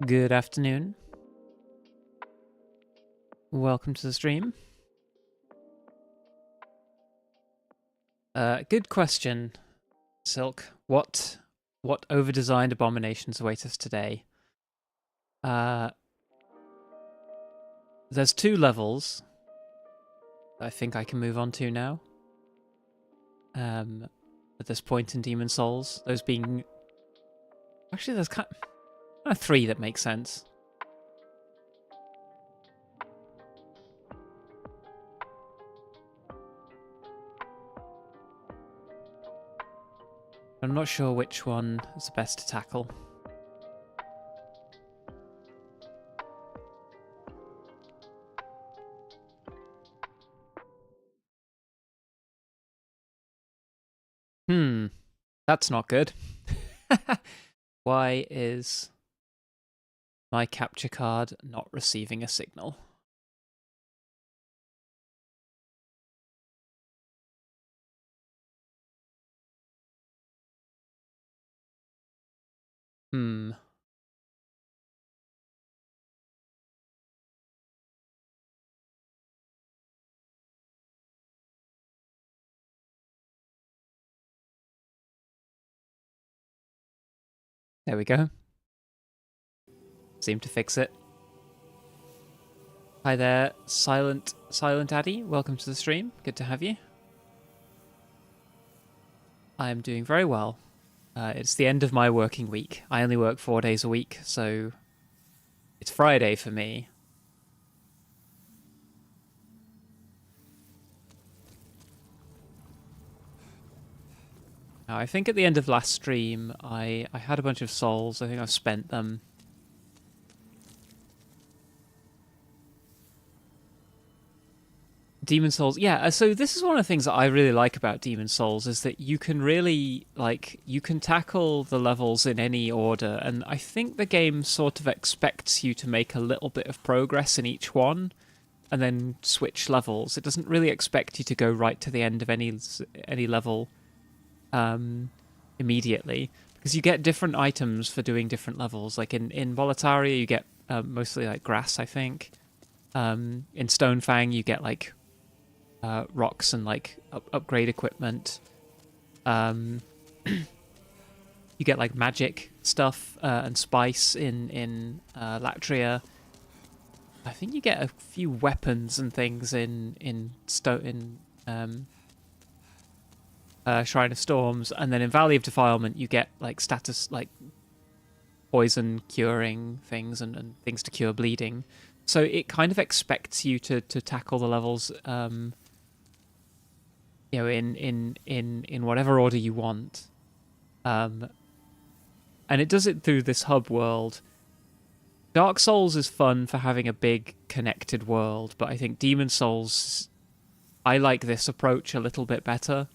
Good afternoon. Welcome to the stream. Good question, Silk. What over-designed abominations await us today? There's 2 levels I think I can move on to now. At this point in Demon Souls, those being... Actually, there's kind of 3 that make sense. I'm not sure which one is the best to tackle. That's not good. Why is my capture card not receiving a signal? There we go. Seemed to fix it. Hi there, Silent Addy. Welcome to the stream. Good to have you. I'm doing very well. It's the end of my working week. I only work 4 days a week, so it's Friday for me. Now, I think at the end of last stream, I had a bunch of souls. I think I've spent them. Demon Souls, yeah, so this is one of the things that I really like about Demon Souls, is that you can really, you can tackle the levels in any order, and I think the game sort of expects you to make a little bit of progress in each one, and then switch levels. It doesn't really expect you to go right to the end of any level immediately, because you get different items for doing different levels. Like in Boletaria, you get mostly like grass, I think. In Stonefang, you get like rocks and like upgrade equipment. You get like magic stuff and spice in Latria. I think you get a few weapons and things in Shrine of Storms, and then in Valley of Defilement you get like status, like poison curing things and things to cure bleeding. So it kind of expects you to tackle the levels, you know, in whatever order you want, and it does it through this hub world. Dark Souls is fun for having a big connected world, but I think Demon Souls, I like this approach a little bit better,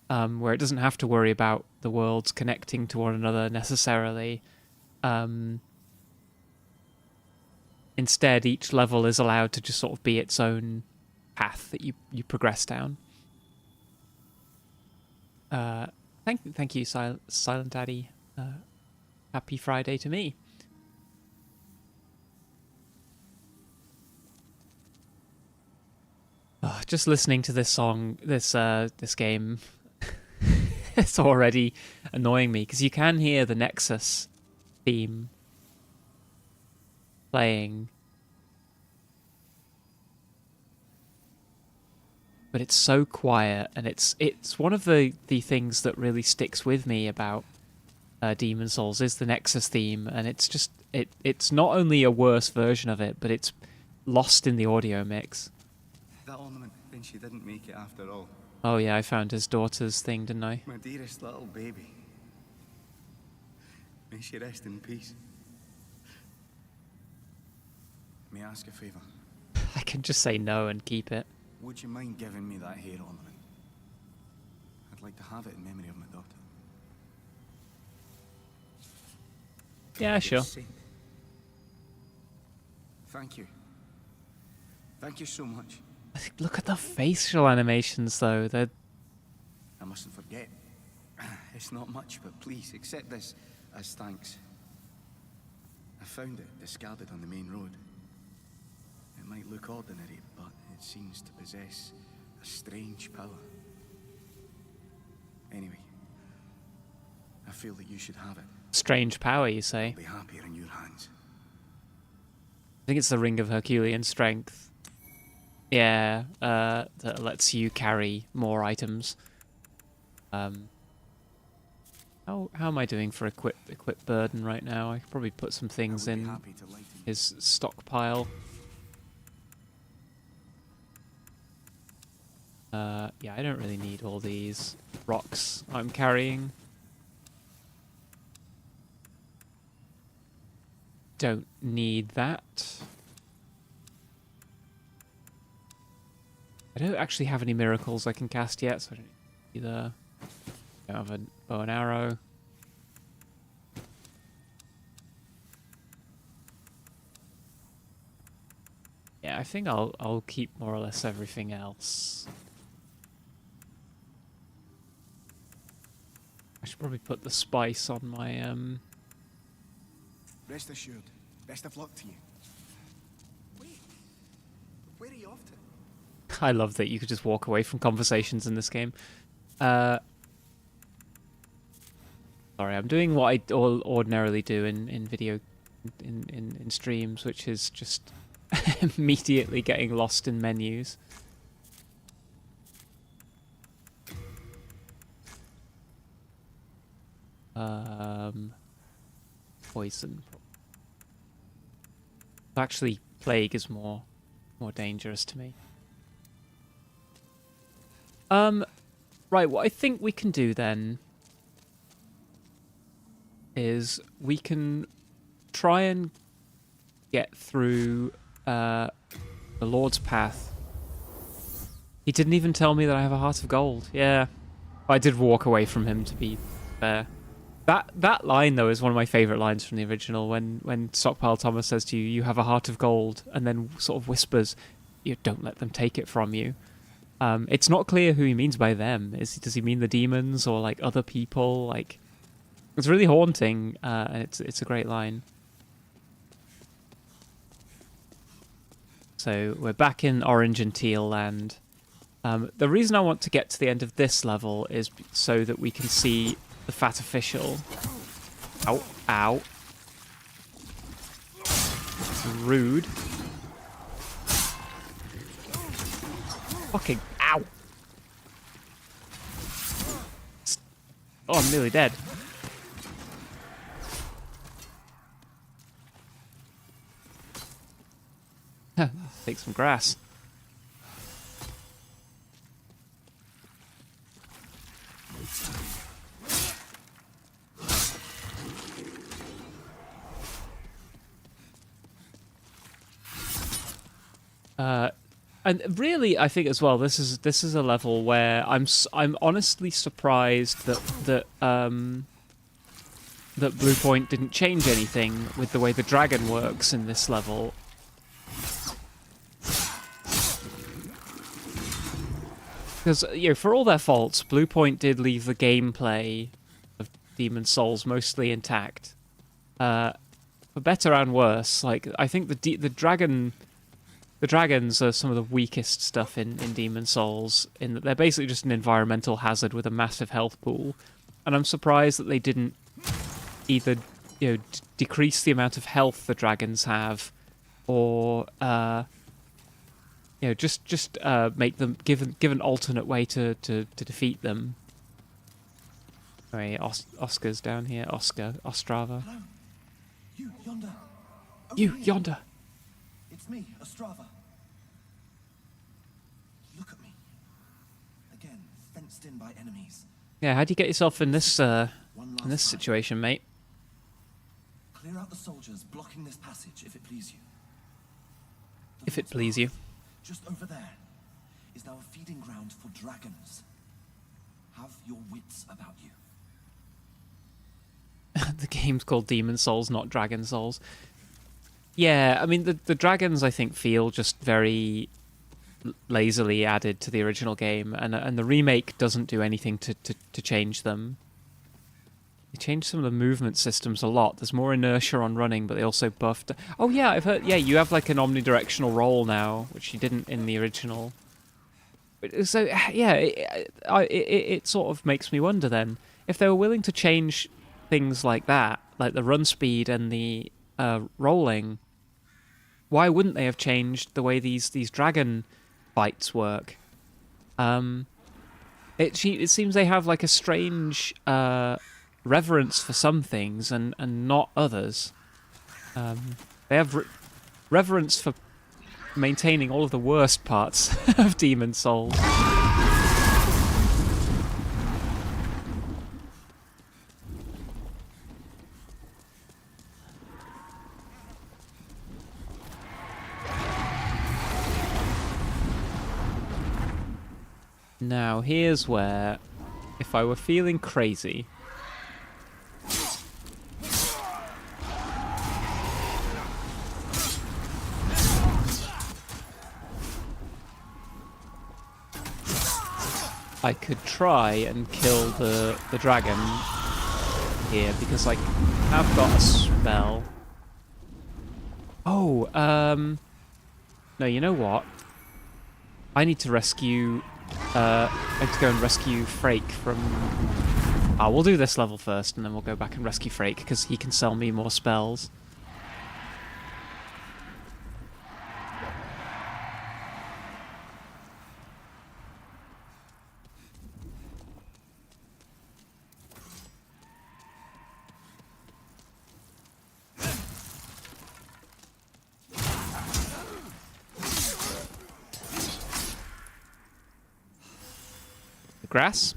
where it doesn't have to worry about the worlds connecting to one another necessarily. Instead, each level is allowed to just sort of be its own path that you progress down. Thank you, Silent Daddy. Happy Friday to me. Oh, just listening to this song, this game, it's already annoying me, because you can hear the Nexus theme playing, but it's so quiet, and it's one of the things that really sticks with me about Demon Souls is the Nexus theme, and it's just it's not only a worse version of it, but it's lost in the audio mix. That ornament, then she didn't make it after all. Oh yeah, I found his daughter's thing, didn't I? My dearest little baby. May she rest in peace. May I ask a favour? I can just say no and keep it. Would you mind giving me that hair ornament? I'd like to have it in memory of my daughter. Yeah, sure. Thank you. Thank you so much. Look at the facial animations, though. They're... I mustn't forget. It's not much, but please accept this as thanks. I found it discarded on the main road. It might look ordinary, but it seems to possess a strange power. Anyway, I feel that you should have it. Strange power, you say? I'll be happier in your hands. I think it's the Ring of Herculean Strength. Yeah, that lets you carry more items. How am I doing for equip burden right now? I could probably put some things in his stockpile. Yeah, I don't really need all these rocks I'm carrying. Don't need that. I don't actually have any miracles I can cast yet, so I don't either. I don't have a bow and arrow. Yeah, I think I'll keep more or less everything else. I should probably put the spice on my Rest assured, best of luck to you. Wait, where are you off to? I love that you could just walk away from conversations in this game. Sorry, I'm doing what I ordinarily do in video, in streams, which is just immediately getting lost in menus. Poison. Actually, plague is more dangerous to me. Right, what I think we can do then is we can try and get through the Lord's Path. He didn't even tell me that I have a heart of gold. Yeah, I did walk away from him, to be fair. That line, though, is one of my favourite lines from the original, when Stockpile Thomas says to you, "You have a heart of gold," and then sort of whispers, "You don't let them take it from you." It's not clear who he means by them. Does he mean the demons or like other people? Like, it's really haunting, and it's a great line. So we're back in Orange and Teal Land. The reason I want to get to the end of this level is so that we can see the fat official. Ow, ow. Rude. Fucking ow. Oh, I'm nearly dead. Take some grass. And really, I think as well, this is a level where I'm honestly surprised that Bluepoint didn't change anything with the way the dragon works in this level. Because, you know, for all their faults, Bluepoint did leave the gameplay of Demon's Souls mostly intact. For better and worse, like, I think the dragons are some of the weakest stuff in Demon's Souls, in that they're basically just an environmental hazard with a massive health pool. And I'm surprised that they didn't either, you know, decrease the amount of health the dragons have, or you know, just make them give an alternate way to defeat them. Anyway, Oscar's down here. Ostrava. Hello. You yonder. You yonder. It's me, Ostrava. Look at me. Again, fenced in by enemies. Yeah, how do you get yourself in this situation, mate? Clear out the soldiers blocking this passage, if it please you. If it please you. Just over there is now a feeding ground for dragons. Have your wits about you. The game's called Demon's Souls, not Dragon Souls. Yeah, I mean, the dragons, I think, feel just very lazily added to the original game, and the remake doesn't do anything to change them. They changed some of the movement systems a lot. There's more inertia on running, but they also buffed... Oh yeah, I've heard... Yeah, you have like an omnidirectional roll now, which you didn't in the original. So, yeah, it sort of makes me wonder then, if they were willing to change things like that, like the run speed and the rolling, why wouldn't they have changed the way these dragon fights work? It seems they have like a strange reverence for some things and not others. They have reverence for maintaining all of the worst parts of Demon Souls. Now, here's where, if I were feeling crazy, I could try and kill the dragon here, because I have got a spell. Oh, no, you know what? I need to rescue... I have to go and rescue Frake from... we'll do this level first, and then we'll go back and rescue Frake, because he can sell me more spells. Grass.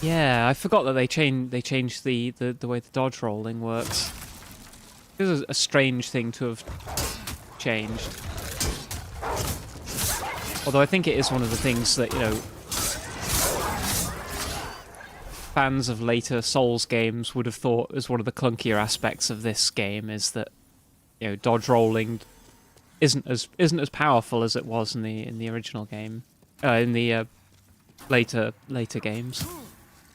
Yeah, I forgot that they changed the way the dodge rolling works. This is a strange thing to have changed. Although I think it is one of the things that, you know, fans of later Souls games would have thought as one of the clunkier aspects of this game, is that, you know, dodge rolling isn't as powerful as it was in the original game, in the later games.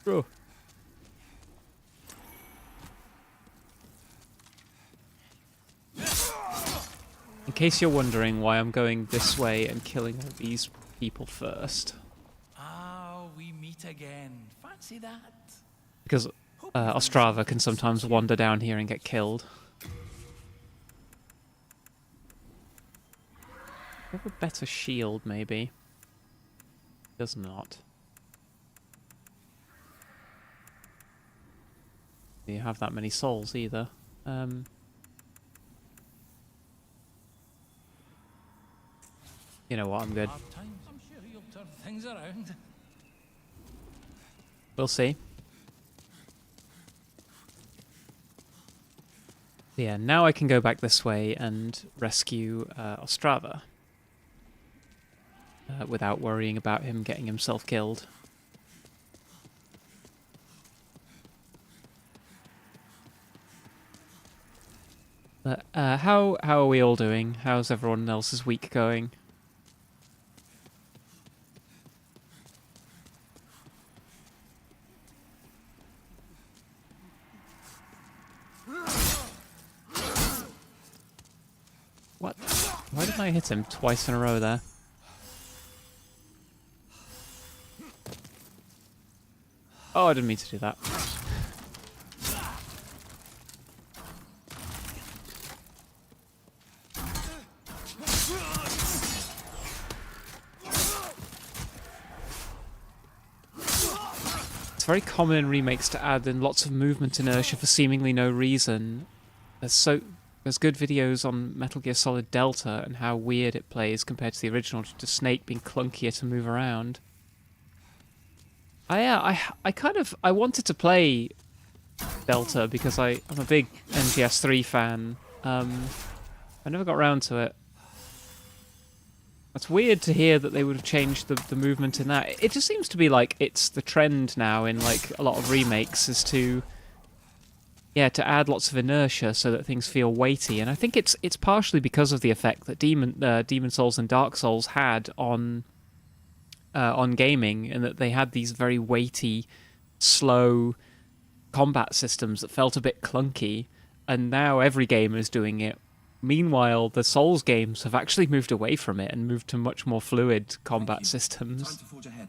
Oh. In case you're wondering why I'm going this way and killing all these people first. We meet again. Fancy that? Because Ostrava can sometimes wander down here and get killed. Have a better shield, maybe. Does not. Do you have that many souls either? You know what? I'm good. I'm sure you'll turn things around. We'll see. Yeah, now I can go back this way and rescue Ostrava. Without worrying about him getting himself killed. But how are we all doing? How's everyone else's week going? What? Why did I hit him twice in a row there? Oh, I didn't mean to do that. It's very common in remakes to add in lots of movement inertia for seemingly no reason. There's good videos on Metal Gear Solid Delta and how weird it plays compared to the original, just a Snake being clunkier to move around. I wanted to play Delta because I'm a big MGS3 fan. I never got around to it. It's weird to hear that they would have changed the movement in that. It just seems to be like it's the trend now in like a lot of remakes is to yeah, to add lots of inertia so that things feel weighty. And I think it's partially because of the effect that Demon Souls and Dark Souls had on gaming, and that they had these very weighty, slow combat systems that felt a bit clunky. And now every game is doing it. Meanwhile, the Souls games have actually moved away from it and moved to much more fluid combat Time systems. to forge ahead.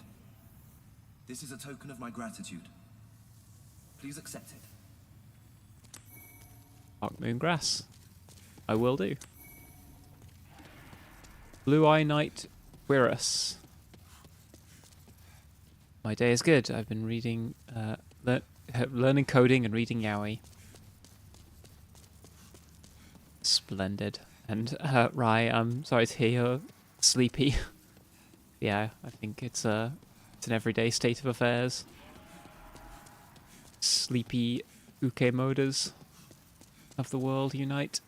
This is a token of my gratitude. Please accept it. Dark Moon Grass. I will do. Blue Eye Knight Quirus. My day is good. I've been reading, learning coding and reading yaoi. Splendid. And Rai, I'm sorry to hear you're sleepy. Yeah, I think it's an everyday state of affairs. Sleepy uke-moders of the world unite.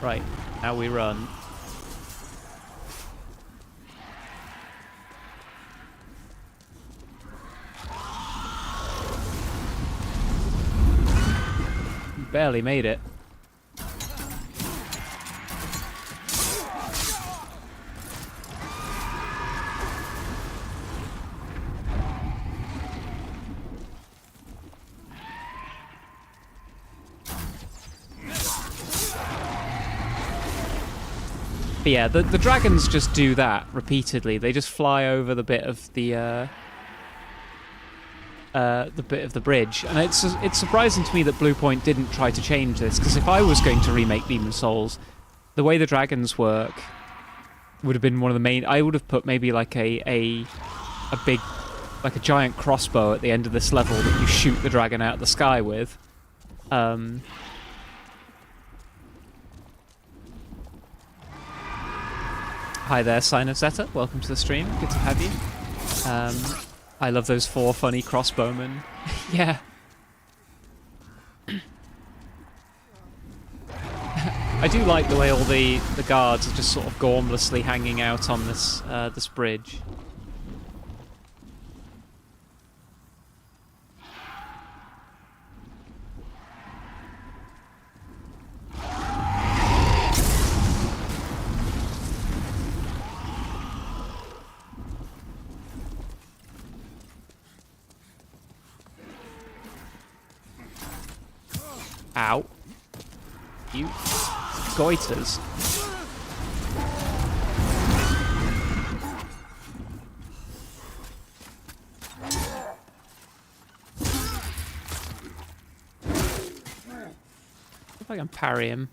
Right, now we run. Barely made it. But yeah, the dragons just do that repeatedly. They just fly over the bit of the bit of the bridge, and it's surprising to me that Bluepoint didn't try to change this, because if I was going to remake Demon Souls, the way the dragons work would have been one of the main. I would have put maybe like a big, like a giant crossbow at the end of this level that you shoot the dragon out of the sky with. Hi there, Sign of Zeta. Welcome to the stream. Good to have you. I love those 4 funny crossbowmen. Yeah. I do like the way all the guards are just sort of gormlessly hanging out on this this bridge. Ow. You goiters. If I can parry him.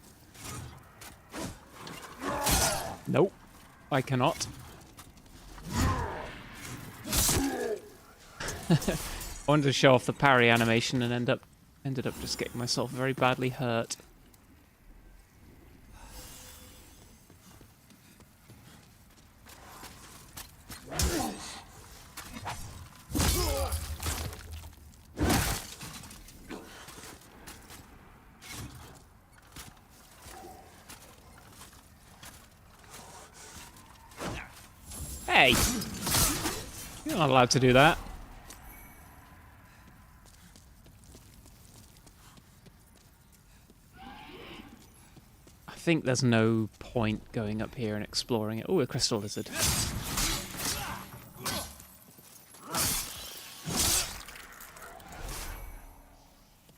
Nope. I cannot. I wanted to show off the parry animation and ended up just getting myself very badly hurt. Hey! You're not allowed to do that. I think there's no point going up here and exploring it. Oh, a crystal lizard.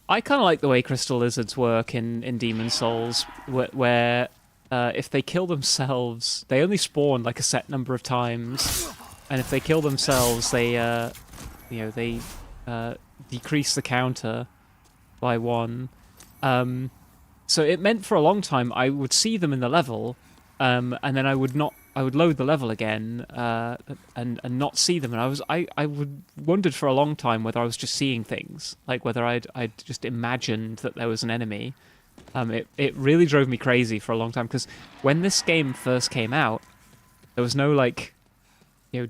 I kind of like the way crystal lizards work in Demon Souls, where if they kill themselves, they only spawn like a set number of times, and if they kill themselves, they decrease the counter by 1. So it meant for a long time I would see them in the level, and then I would load the level again and not see them, and I wondered for a long time whether I was just seeing things, like whether I'd just imagined that there was an enemy. It really drove me crazy for a long time, because when this game first came out, there was no like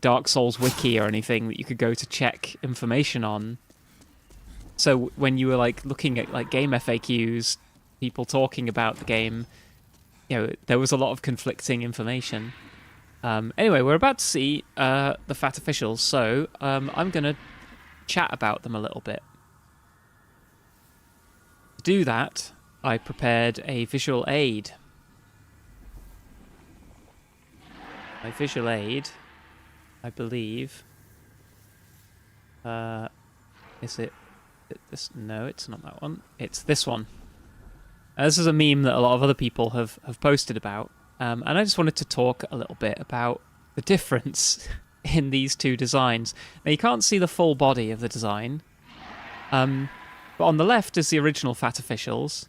Dark Souls wiki or anything that you could go to check information on. So when you were like looking at like game FAQs, people talking about the game, there was a lot of conflicting information. Anyway, we're about to see the fat officials, so I'm gonna chat about them a little bit. To do that, I prepared a visual aid. My visual aid, I believe, is it this? No, it's not that one. It's this one. This is a meme that a lot of other people have posted about, and I just wanted to talk a little bit about the difference in these two designs. Now, you can't see the full body of the design, but on the left is the original fat officials.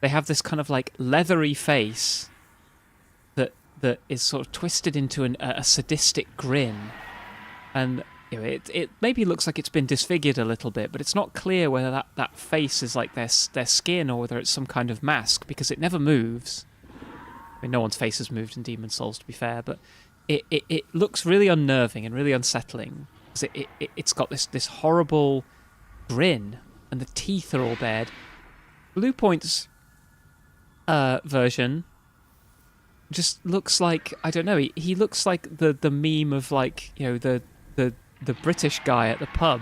They have this kind of like leathery face that is sort of twisted into a sadistic grin, and it maybe looks like it's been disfigured a little bit, but it's not clear whether that face is like their skin or whether it's some kind of mask, because it never moves. I mean, no one's face has moved in Demon Souls, to be fair, but it looks really unnerving and really unsettling, because it's got this horrible grin, and the teeth are all bared. Blue Point's version just looks like, I don't know, he looks like the meme of like, the British guy at the pub.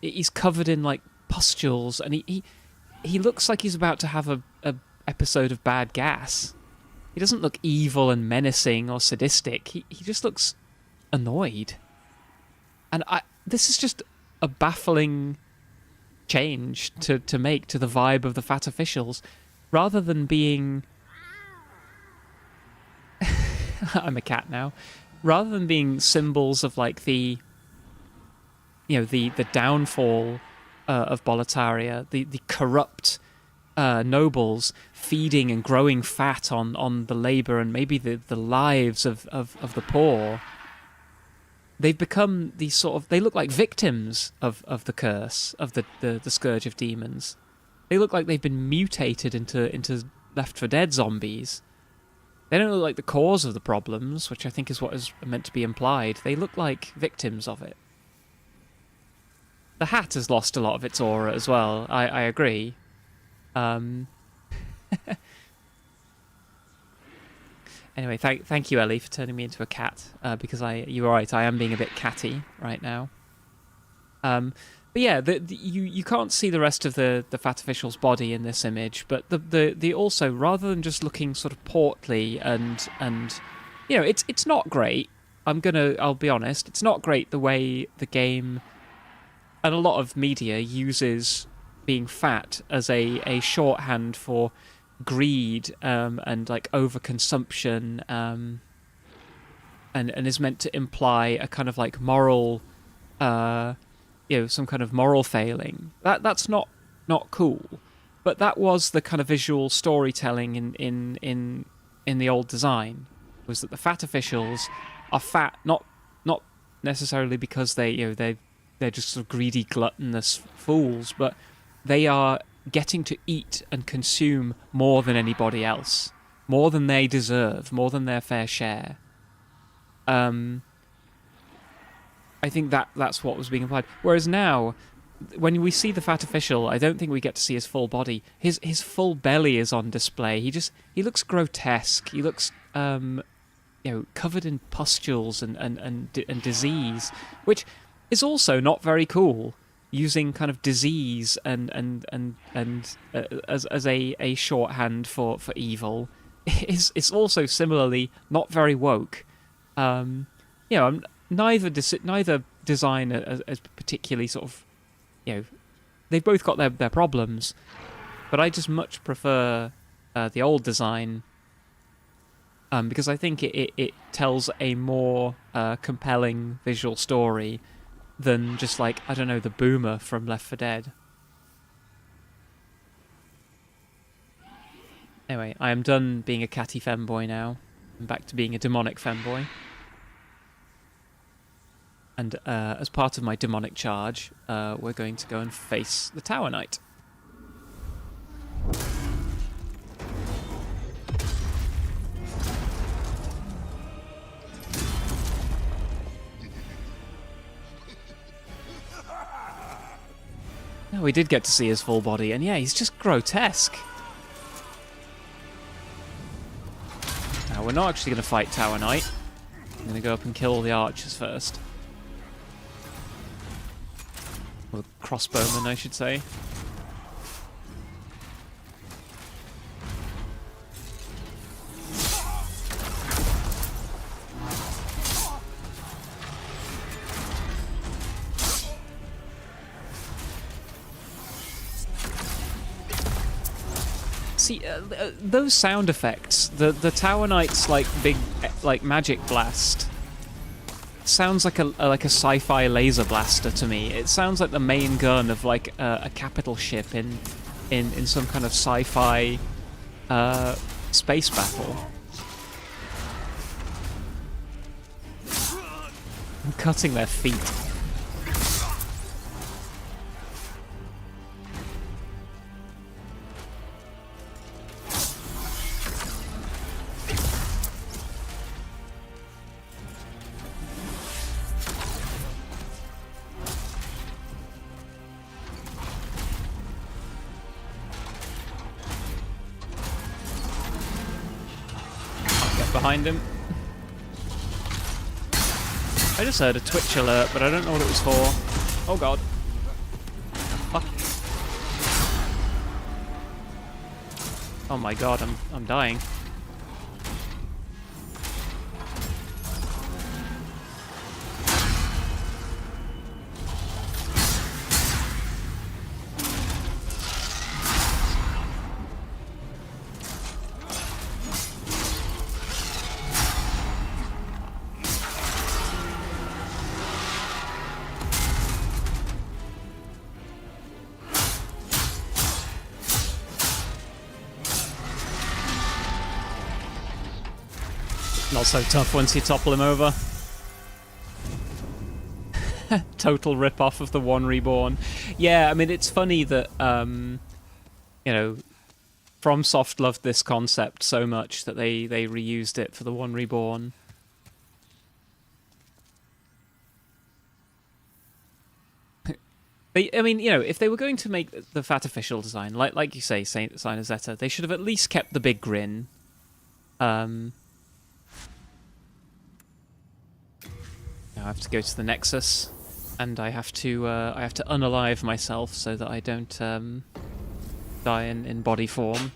He's covered in like pustules, and he looks like he's about to have a episode of bad gas. He doesn't look evil and menacing or sadistic. He just looks annoyed. And this is just a baffling change to make to the vibe of the fat officials, rather than being I'm a cat now. Rather than being symbols of like the downfall of Boletaria, the corrupt nobles feeding and growing fat on the labor and maybe the lives of the poor, they've become these sort of, they look like victims of the curse, of the scourge of demons. They look like they've been mutated into Left 4 Dead zombies. They don't look like the cause of the problems, which I think is what is meant to be implied. They look like victims of it. The hat has lost a lot of its aura as well. I agree. Anyway, thank you, Ellie, for turning me into a cat. Because you were right, I am being a bit catty right now. But yeah, you can't see the rest of the fat official's body in this image, but the also, rather than just looking sort of portly and it's not great. I'll be honest, it's not great the way the game and a lot of media uses being fat as a shorthand for greed and like overconsumption, and is meant to imply a kind of like moral some kind of moral failing. That's not cool. But that was the kind of visual storytelling in the old design, was that the fat officials are fat not necessarily because they're just sort of greedy, gluttonous fools, but they are getting to eat and consume more than anybody else, more than they deserve, more than their fair share. I think that's what was being implied. Whereas now, when we see the fat official, I don't think we get to see his full body. His full belly is on display. He looks grotesque. He looks covered in pustules and disease, which is also not very cool. Using kind of disease and as a shorthand for evil is also similarly not very woke. Neither design as particularly sort of, they've both got their problems, but I just much prefer the old design because I think it tells a more compelling visual story than just like, I don't know, the boomer from Left 4 Dead. Anyway, I am done being a catty femboy now. I'm back to being a demonic femboy. And as part of my demonic charge, we're going to go and face the Tower Knight. Yeah, we did get to see his full body, and yeah, he's just grotesque. Now, we're not actually going to fight Tower Knight. I'm going to go up and kill all the archers first. Or crossbowmen, I should say. See, those sound effects, the Tower Knight's like big like magic blast sounds like a sci-fi laser blaster to me. It sounds like the main gun of like a capital ship in some kind of sci-fi space battle. I'm cutting their feet. Behind him. I just heard a Twitch alert, but I don't know what it was for. Oh god. Fuck. Oh my god, I'm dying. Not so tough once you topple him over. Total rip-off of the One Reborn. Yeah, I mean, it's funny that, you know, FromSoft loved this concept so much that they reused it for the One Reborn. I mean, you know, if they were going to make the Fat Official design, like you say, Sign of Zeta, they should have at least kept the big grin. Now I have to go to the Nexus, and I have to unalive myself so that I don't die in body form.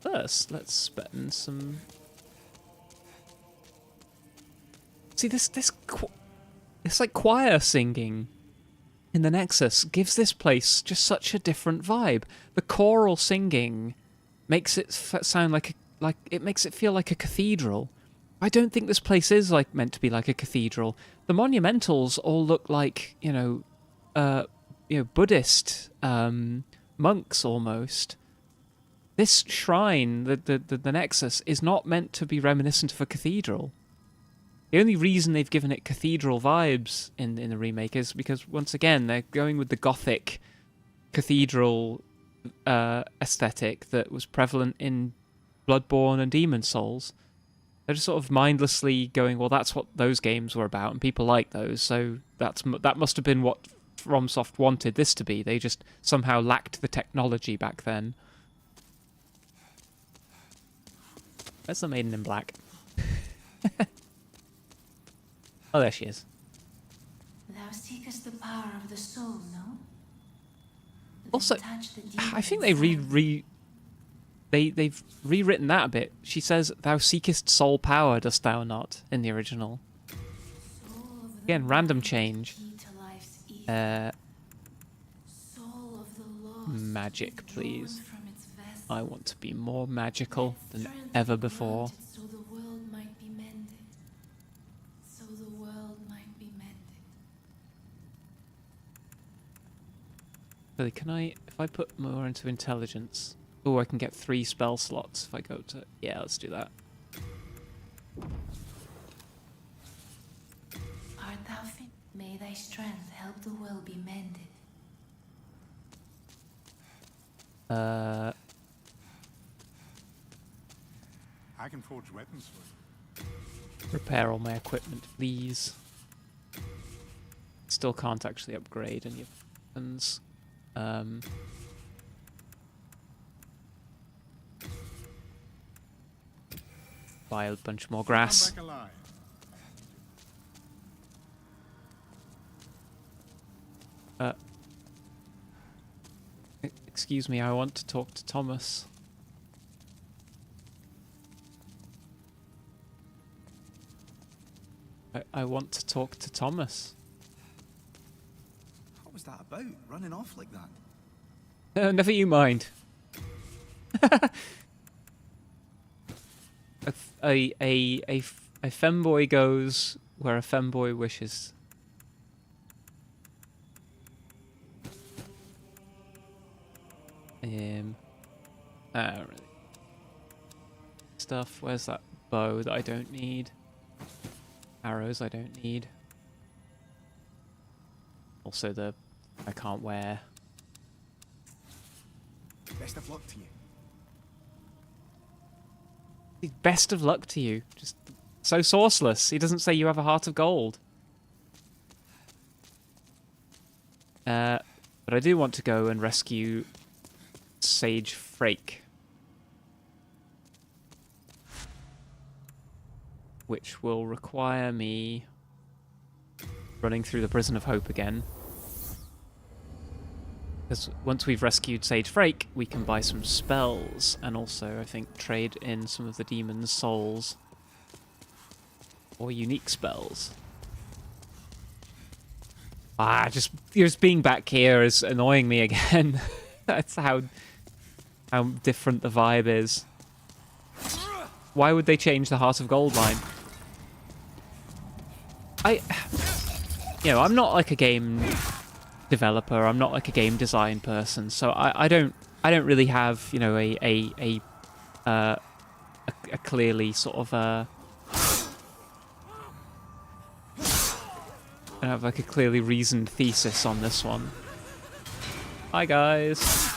First, let's spend some. See this like choir singing in the Nexus gives this place just such a different vibe. The choral singing makes it sound like it makes it feel like a cathedral. I don't think this place is like meant to be like a cathedral. The monumentals all look like, you know, Buddhist monks almost. This shrine, the Nexus, is not meant to be reminiscent of a cathedral. The only reason they've given it cathedral vibes in the remake is because, once again, they're going with the gothic cathedral aesthetic that was prevalent in Bloodborne and Demon Souls. They're just sort of mindlessly going, well, that's what those games were about, and people like those, so that must have been what FromSoft wanted this to be. They just somehow lacked the technology back then. Where's the Maiden in Black? Oh, there she is. Thou seekest the power of the soul, no? Also, I think they've rewritten that a bit. She says, "Thou seekest soul power, dost thou not?" in the original. Again, random change. Magic, please. I want to be more magical than ever before. Really, can I, if I put more into intelligence, oh, I can get 3 spell slots if I go to, yeah, let's do that. Art thou fit? May thy strength help the world be mended. I can forge weapons for you. Repair all my equipment, please. Still can't actually upgrade any weapons. Buy a bunch more grass. Come back alive. Excuse me, I want to talk to Thomas. I want to talk to Thomas. What was that about? Running off like that? Never you mind. a femboy goes where a femboy wishes. Really. Stuff. Where's that bow that I don't need? Arrows I don't need. Also the I can't wear. Best of luck to you. Best of luck to you. Just so sourceless. He doesn't say you have a heart of gold. But I do want to go and rescue Sage Frake, which will require me running through the Prison of Hope again. Because once we've rescued Sage Frake, we can buy some spells, and also, I think, trade in some of the demon's souls. Or unique spells. Just being back here is annoying me again. That's how different the vibe is. Why would they change the Heart of Gold line? I'm not like a game developer. I'm not like a game design person, so I don't really have a clearly sort of I don't have like a clearly reasoned thesis on this one. Hi guys.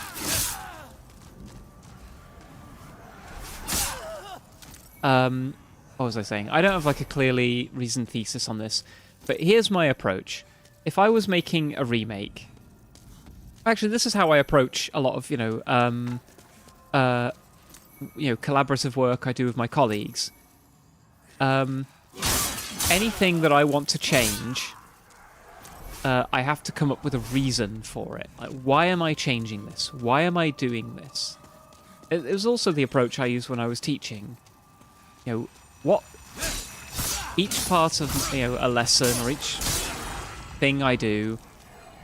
What was I saying? I don't have like a clearly reasoned thesis on this, but here's my approach. If I was making a remake, actually, this is how I approach a lot of collaborative work I do with my colleagues. Anything that I want to change, I have to come up with a reason for it. Like, why am I changing this? Why am I doing this? It was also the approach I used when I was teaching. What each part of a lesson or each thing I do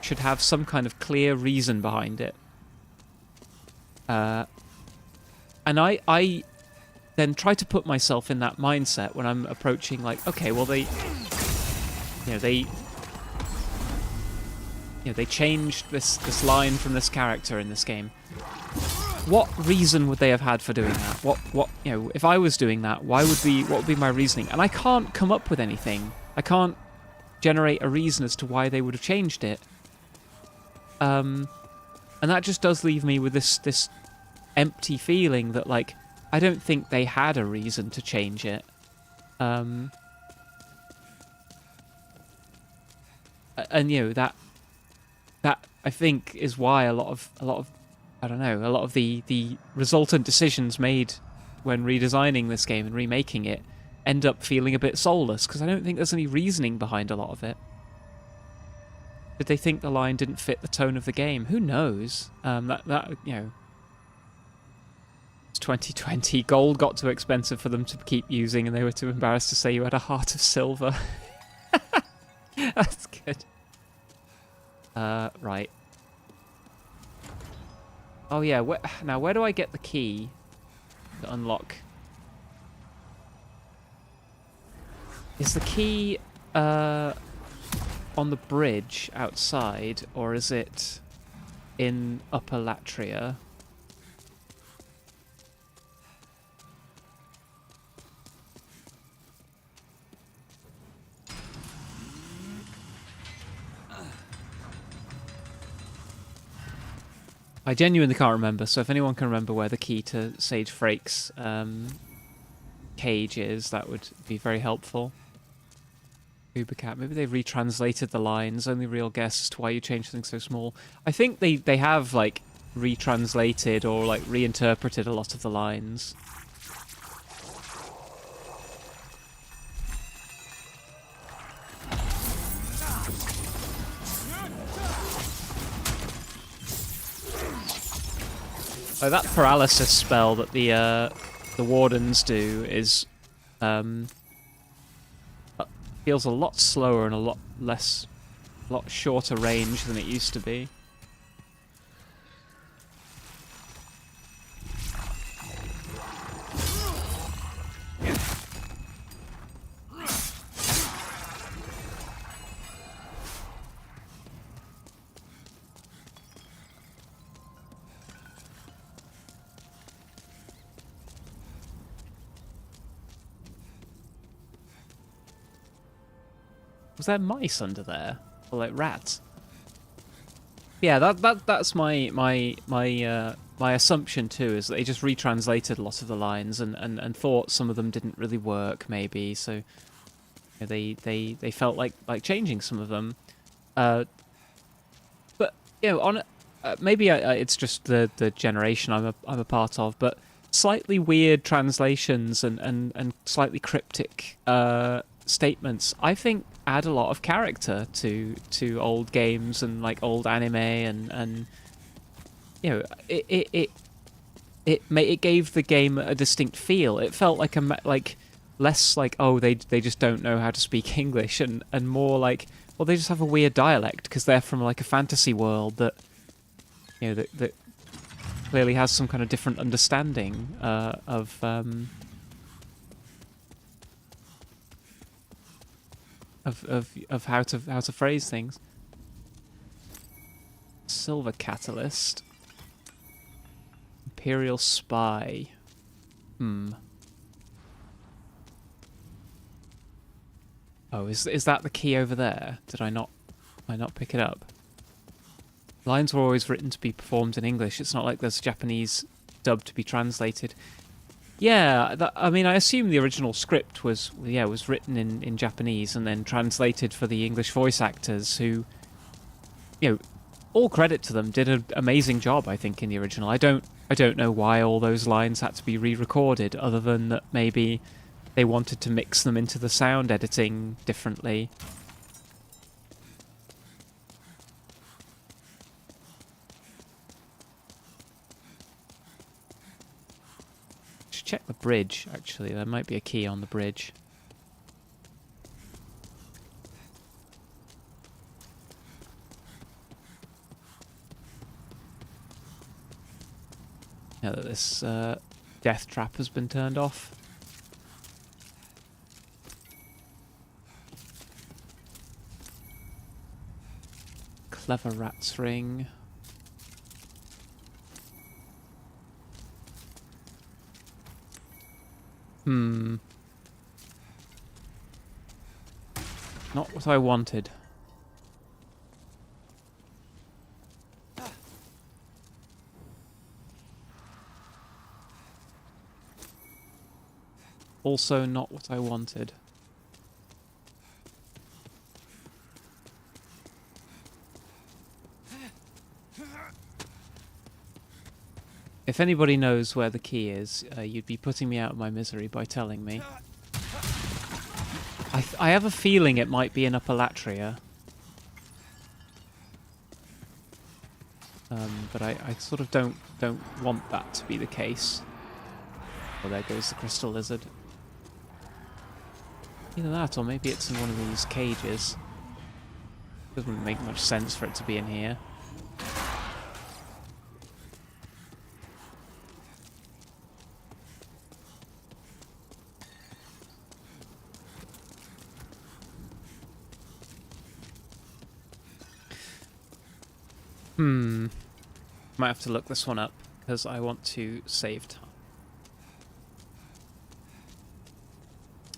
should have some kind of clear reason behind it. And I then try to put myself in that mindset when I'm approaching, like, okay, well they changed this line from this character in this game. What reason would they have had for doing that? What if I was doing that, what would be my reasoning? And I can't come up with anything. I can't generate a reason as to why they would have changed it. And that just does leave me with this empty feeling that, like, I don't think they had a reason to change it. And that I think is why a lot of I don't know, a lot of the resultant decisions made when redesigning this game and remaking it end up feeling a bit soulless, because I don't think there's any reasoning behind a lot of it. Did they think the line didn't fit the tone of the game? Who knows? It's 2020. Gold got too expensive for them to keep using, and they were too embarrassed to say you had a heart of silver. That's good. Right. Oh yeah, now where do I get the key to unlock? Is the key on the bridge outside, or is it in Upper Latria? I genuinely can't remember, so if anyone can remember where the key to Sage Frake's cage is, that would be very helpful. Ubercat. Maybe they retranslated the lines. Only real guess as to why you changed things so small. I think they have like retranslated or like reinterpreted a lot of the lines. Like that paralysis spell that the wardens do is feels a lot slower and a lot shorter range than it used to be. Was there mice under there? Or like rats? Yeah, that's my assumption too, is that they just retranslated a lot of the lines and thought some of them didn't really work, maybe, so you know, they felt like changing some of them. But you know, on maybe it's just the generation I'm a part of, but slightly weird translations and slightly cryptic statements, I think, add a lot of character to old games and like old anime, and you know, it gave the game a distinct feel. It felt like less like, oh, they just don't know how to speak English, and more like, well, they just have a weird dialect because they're from like a fantasy world that, you know, that clearly has some kind of different understanding of how to phrase things. Silver Catalyst. Imperial Spy. Oh, is that the key over there? Did I not pick it up? Lines were always written to be performed in English. It's not like there's Japanese dub to be translated. Yeah, I mean, I assume the original script was written in Japanese and then translated for the English voice actors who, you know, all credit to them, did an amazing job, I think, in the original. I don't know why all those lines had to be re-recorded, other than that maybe they wanted to mix them into the sound editing differently. Check the bridge, actually. There might be a key on the bridge. Now that this death trap has been turned off. Clever rat's ring. Not what I wanted. Also not what I wanted. If anybody knows where the key is, you'd be putting me out of my misery by telling me. I have a feeling it might be in Upper Latria. But I sort of don't want that to be the case. Oh, there goes the crystal lizard. Either that, or maybe it's in one of these cages. Doesn't make much sense for it to be in here. Might have to look this one up, because I want to save time.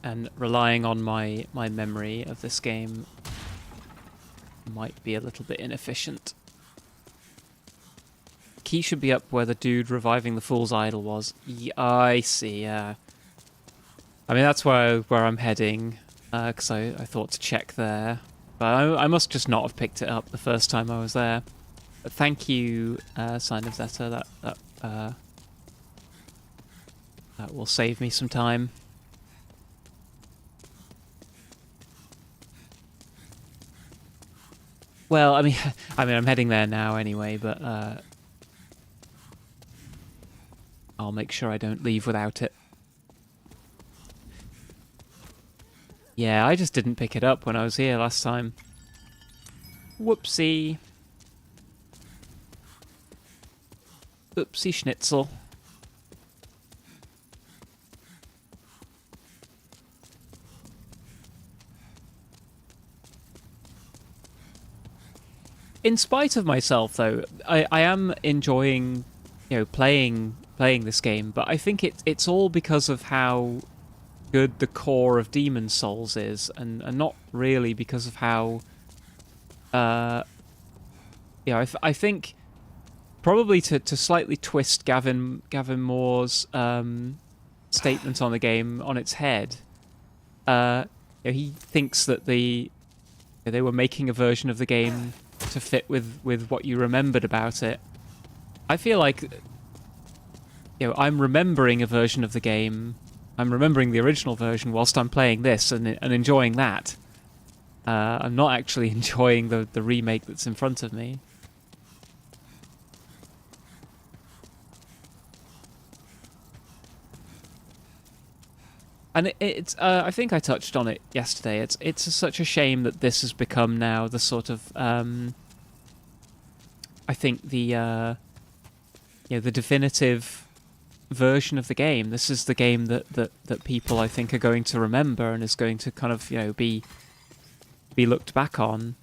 And relying on my memory of this game might be a little bit inefficient. Key should be up where the dude reviving the Fool's Idol was. I see, yeah. I mean, that's where I'm heading. because I thought to check there. But I must just not have picked it up the first time I was there. But thank you, Sign of Zeta. That will save me some time. Well, I mean, I'm heading there now anyway, but I'll make sure I don't leave without it. Yeah, I just didn't pick it up when I was here last time. Whoopsie. Oopsie schnitzel. In spite of myself, though, I am enjoying, playing this game, but I think it's all because of how good the core of Demon's Souls is, and not really because of how, I think probably to slightly twist Gavin Moore's statement on the game on its head. He thinks that they were making a version of the game to fit with what you remembered about it. I feel like I'm remembering a version of the game. I'm remembering the original version whilst I'm playing this and enjoying that. I'm not actually enjoying the remake that's in front of me. And it's I think I touched on it yesterday. It's such a shame that this has become now the sort of I think the definitive version of the game. This is the game that people I think are going to remember and is going to kind of be looked back on.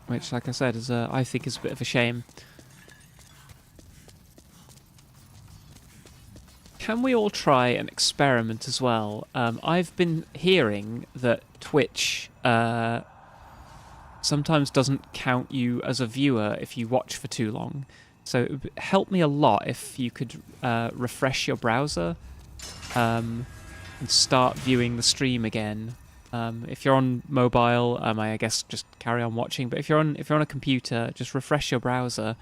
Which, like I said, is I think is a bit of a shame. Can we all try an experiment as well? I've been hearing that Twitch sometimes doesn't count you as a viewer if you watch for too long. So it would help me a lot if you could refresh your browser and start viewing the stream again. If you're on mobile, I guess just carry on watching. But if you're on a computer, just refresh your browser.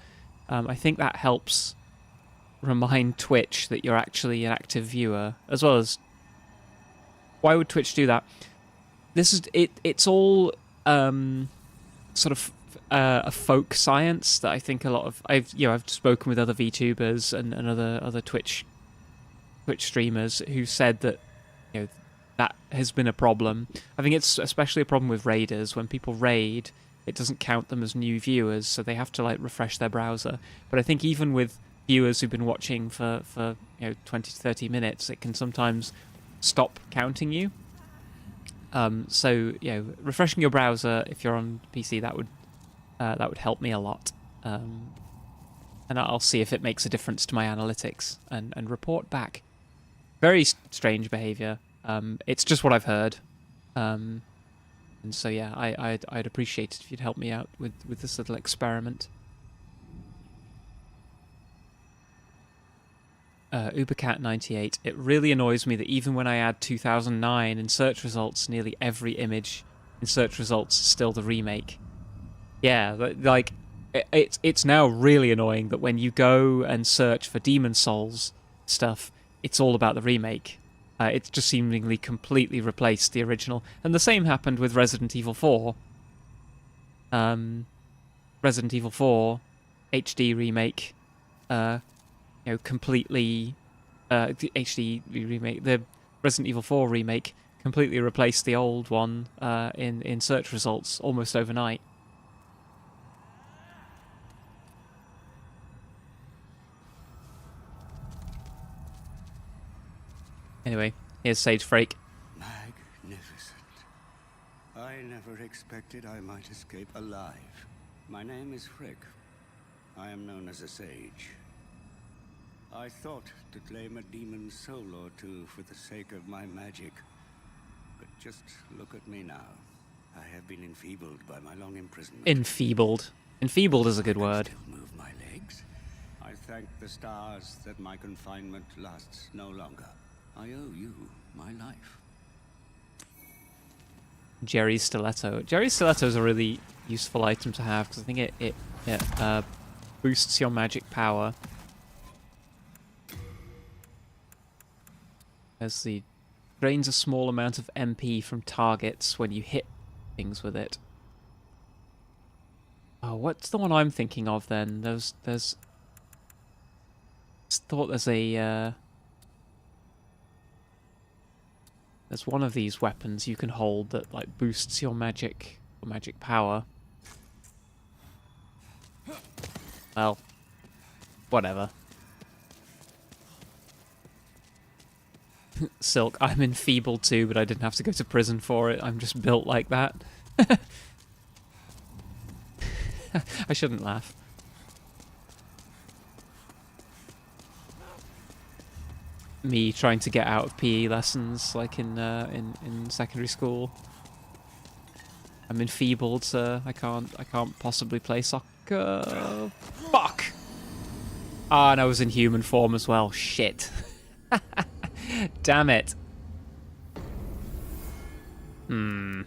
I think that helps remind Twitch that you're actually an active viewer, as well as. Why would Twitch do that? This is it. It's all sort of a folk science that I think a lot of I've spoken with other VTubers and other Twitch streamers who said that that has been a problem. I think it's especially a problem with raiders. When people raid, it doesn't count them as new viewers, so they have to refresh their browser. But I think even with viewers who've been watching for 20 to 30 minutes, it can sometimes stop counting you. So refreshing your browser if you're on PC, that would help me a lot. And I'll see if it makes a difference to my analytics and report back. Very strange behavior. It's just what I've heard. And so yeah, I'd appreciate it if you'd help me out with this little experiment. Ubercat98. It really annoys me that even when I add 2009 in search results, nearly every image in search results is still the remake. Yeah, it's now really annoying that when you go and search for Demon's Souls stuff, it's all about the remake. It's just seemingly completely replaced the original. And the same happened with Resident Evil 4. Resident Evil 4 HD remake. Completely the HD remake, the Resident Evil 4 remake completely replaced the old one in search results almost overnight. Anyway, here's Sage Frake. Magnificent. I never expected I might escape alive. My name is Frick. I am known as a sage. I thought to claim a demon's soul or two for the sake of my magic. But just look at me now. I have been enfeebled by my long imprisonment. Enfeebled. Enfeebled is a good word. I can still move my legs. I thank the stars that my confinement lasts no longer. I owe you my life. Jerry's stiletto. Jerry's stiletto is a really useful item to have because I think it boosts your magic power. As the drains a small amount of MP from targets when you hit things with it. Oh, what's the one I'm thinking of then? There's thought there's a there's one of these weapons you can hold that like boosts your magic power. Well, whatever. Silk, I'm enfeebled too, but I didn't have to go to prison for it. I'm just built like that. I shouldn't laugh. Me trying to get out of PE lessons, like in secondary school. I'm enfeebled, sir. I can't possibly play soccer. Fuck! Ah, and I was in human form as well. Shit. Damn it. And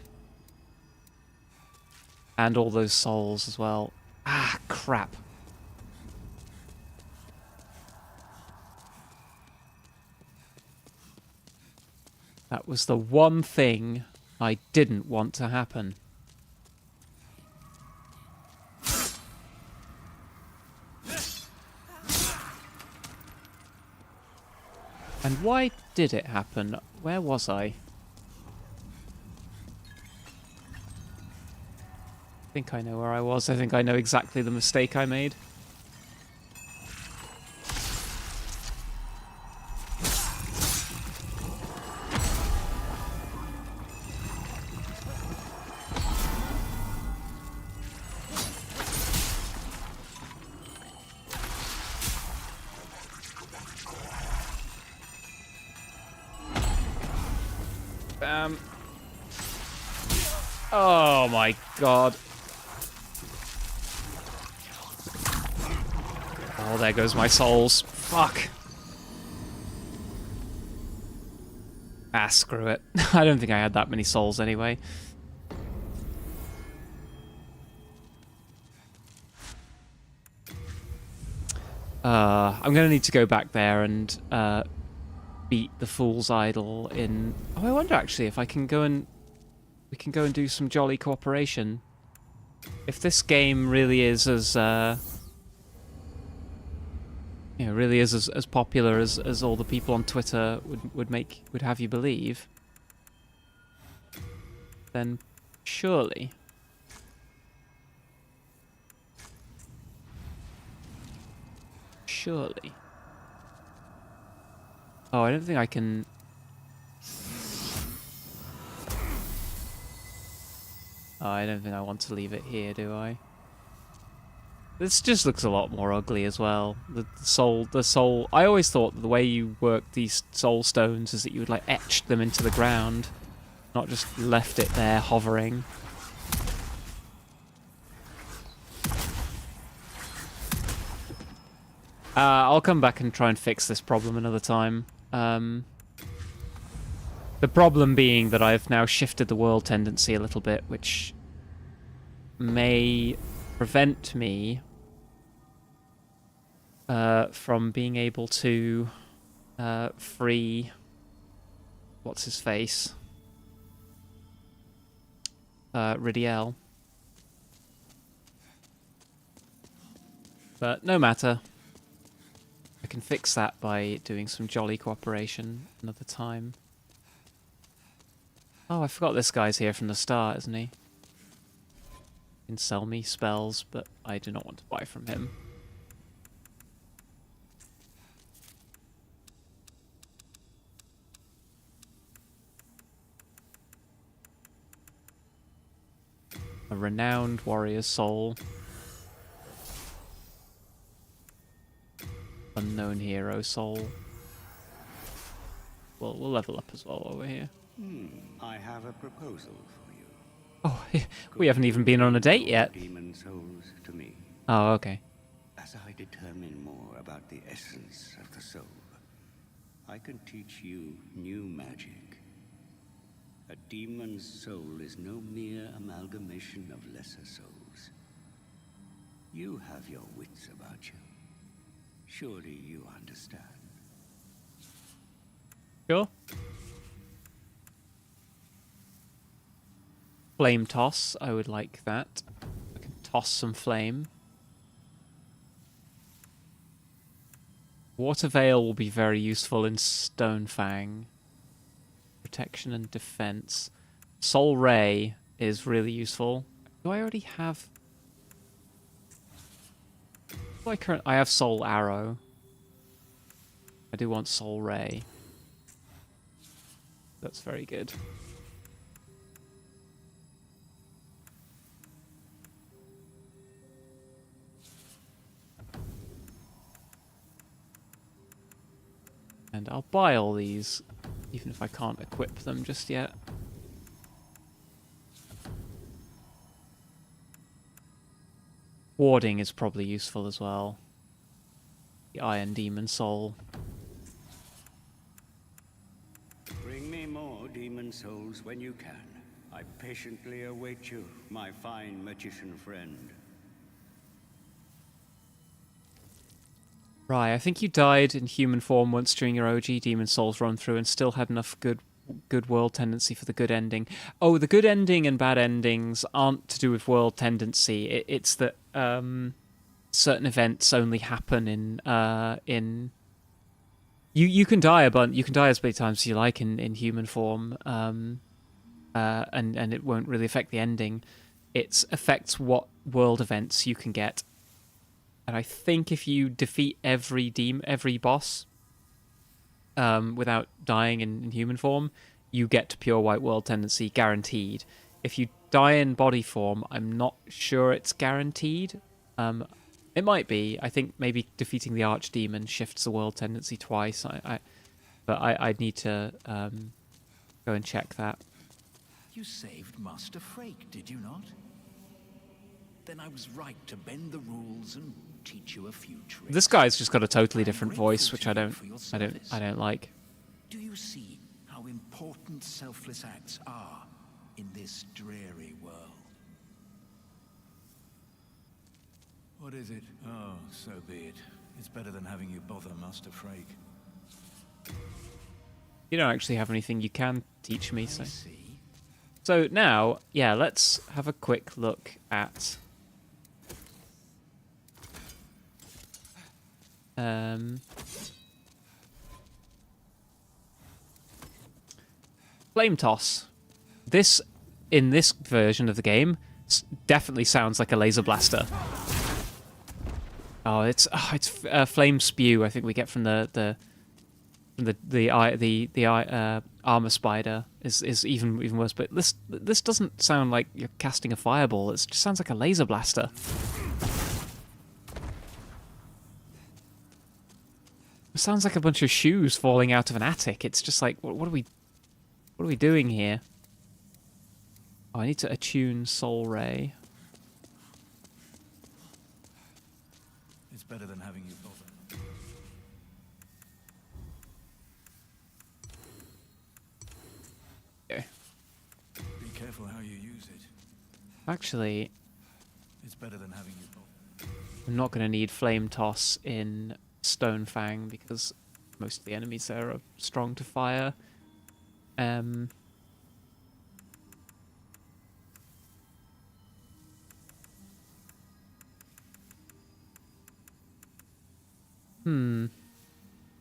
all those souls as well. Ah, crap. That was the one thing I didn't want to happen. And why did it happen? Where was I? I think I know where I was. I think I know exactly the mistake I made. Oh my god. Oh, there goes my souls. Fuck. Ah, screw it. I don't think I had that many souls anyway. I'm gonna need to go back there and beat the Fool's Idol in... Oh, I wonder actually if I can go and... We can go and do some jolly cooperation. If this game really is as... really is as popular as all the people on Twitter would have you believe, then surely... Surely... Oh, I don't think I can... Oh, I don't think I want to leave it here, do I? This just looks a lot more ugly as well. The soul... I always thought that the way you work these soul stones is that you would, like, etch them into the ground, not just left it there hovering. I'll come back and try and fix this problem another time. The problem being that I've now shifted the world tendency a little bit, which may prevent me from being able to free... What's his face? Ridiel. But no matter. I can fix that by doing some jolly cooperation another time. Oh, I forgot this guy's here from the start, isn't he? He can sell me spells, but I do not want to buy from him. A renowned warrior's soul. Unknown hero soul. Well, we'll level up as well while we're here. I have a proposal for you. Oh, we haven't even been on a date yet. Demon souls to me, Oh, okay. and As I determine more about the essence of the soul, I can teach you new magic. A demon's soul is no mere amalgamation of lesser souls. You have your wits about you. Surely you understand. Sure. Flame toss. I would like that. I can toss some flame. Water Veil will be very useful in Stonefang. Protection and defense. Soul Ray is really useful. Do I already have... I have Soul Arrow. I do want Soul Ray. That's very good. And I'll buy all these, even if I can't equip them just yet. Warding is probably useful as well. The Iron Demon Soul. Bring me more demon souls when you can. I patiently await you, my fine magician friend. Right, I think you died in human form once during your OG Demon Souls run through and still had enough good world tendency for the good ending. Oh, the good ending and bad endings aren't to do with world tendency. It's that certain events only happen in you can die you can die as many times as you like in human form, and it won't really affect the ending. It affects what world events you can get. And I think if you defeat every boss without dying in human form, you get to pure white world tendency, guaranteed. If you die in body form, I'm not sure it's guaranteed. It might be. I think maybe defeating the archdemon shifts the world tendency twice. But I'd need to go and check that. You saved Master Frake, did you not? Then I was right to bend the rules and teach you a few tricks. This guy's just got a totally different voice, which I don't like. Do you see how important selfless acts are in this dreary world? What is it? Oh, so be it. It's better than having you bother Master Frake. You don't actually have anything you can teach me, so. I see. So now, yeah, let's have a quick look at Flame Toss. This, in this version of the game, definitely sounds like a laser blaster. Oh, it's Flame Spew. I think we get from the armor spider is even worse. But this doesn't sound like you're casting a fireball. It just sounds like a laser blaster. It sounds like a bunch of shoes falling out of an attic. It's just like, what are we doing here? Oh, I need to attune Soul Ray. It's better than having you bother. Okay. Be careful how you use it. Actually, It's better than having you bother. I'm not going to need Flame Toss in Stonefang because most of the enemies there are strong to fire.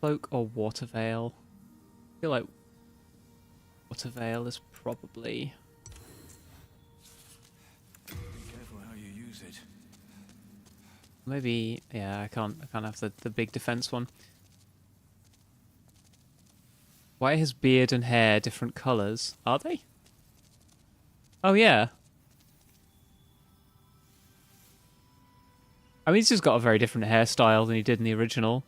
Cloak or Water Veil? I feel like Water Veil is probably... Be careful how you use it. Maybe, yeah, I can't have the big defense one. Why are his beard and hair different colors? Are they? Oh, yeah. I mean, he's just got a very different hairstyle than he did in the original.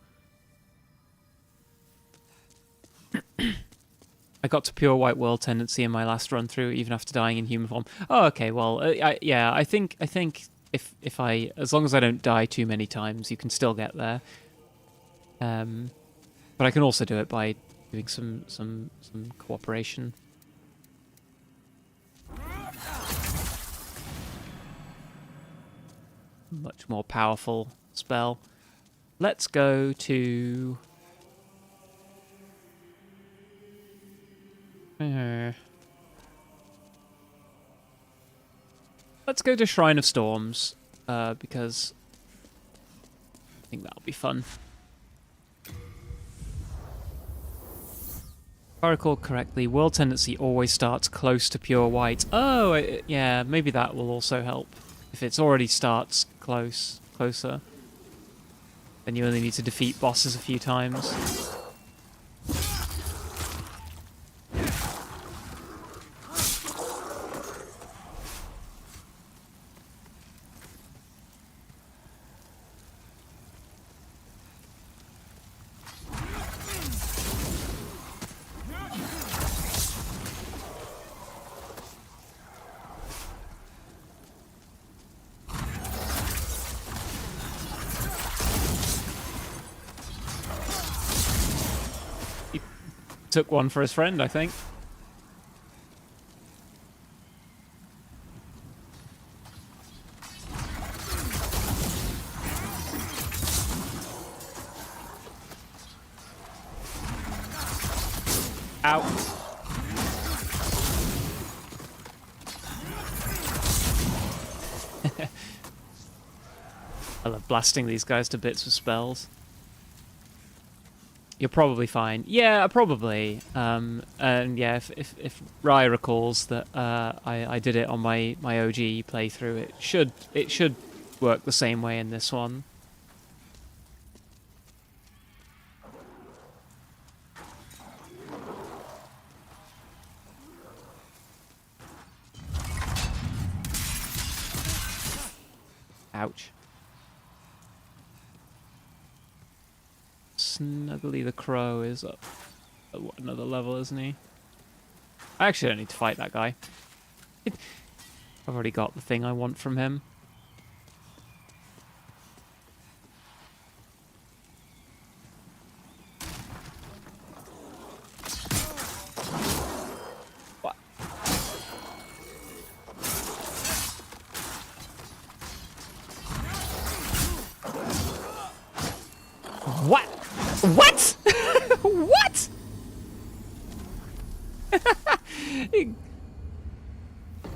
I got to pure white world tendency in my last run through, even after dying in human form. Oh, okay. Well, yeah, I think if I, as long as I don't die too many times, you can still get there. But I can also do it by doing some cooperation. Much more powerful spell. Let's go to... let's go to Shrine of Storms, because I think that'll be fun. If I recall correctly, World Tendency always starts close to pure white. Oh, yeah, maybe that will also help. If it already starts closer, then you only need to defeat bosses a few times. Took one for his friend, I think. Ow. I love blasting these guys to bits with spells. You're probably fine. Yeah, probably. And yeah, if Rai recalls that I did it on my OG playthrough, it should work the same way in this one. Ouch. Snuggly the Crow is up at another level, isn't he? I actually don't need to fight that guy. I've already got the thing I want from him. What? What? What? What?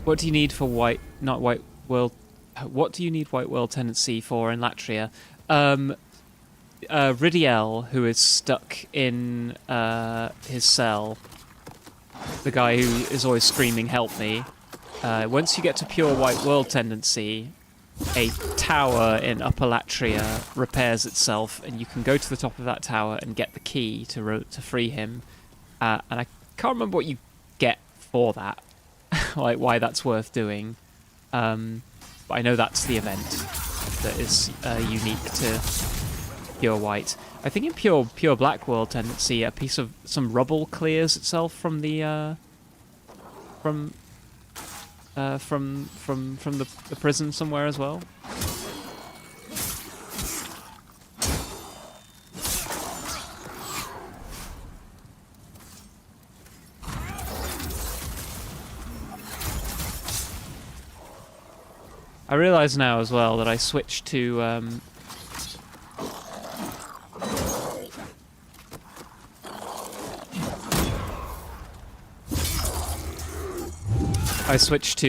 What do you need for white, not white world? What do you need white world tendency for in Latria? Ridiel, who is stuck in his cell, the guy who is always screaming, "Help me!" Once you get to pure white world tendency, a tower in Upper Latria repairs itself, and you can go to the top of that tower and get the key to free him. And I can't remember what you get for that, like why that's worth doing. But I know that's the event that is unique to pure white. I think in pure black world tendency, a piece of some rubble clears itself from the from the prison somewhere as well. I realise now as well that I switched to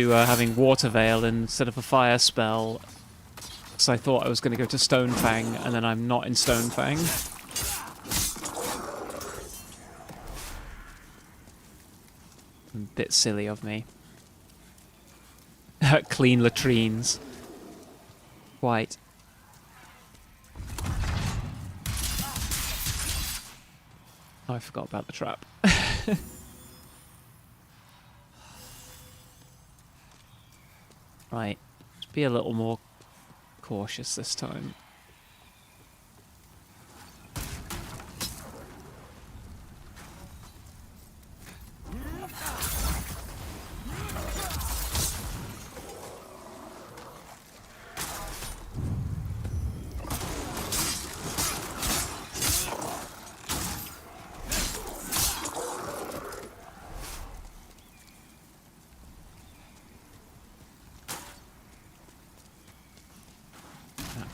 having Water Veil instead of a fire spell, because I thought I was going to go to Stonefang, and then I'm not in Stonefang. A bit silly of me. Clean latrines. Quite. Oh, I forgot about the trap. Right. Let's be a little more cautious this time.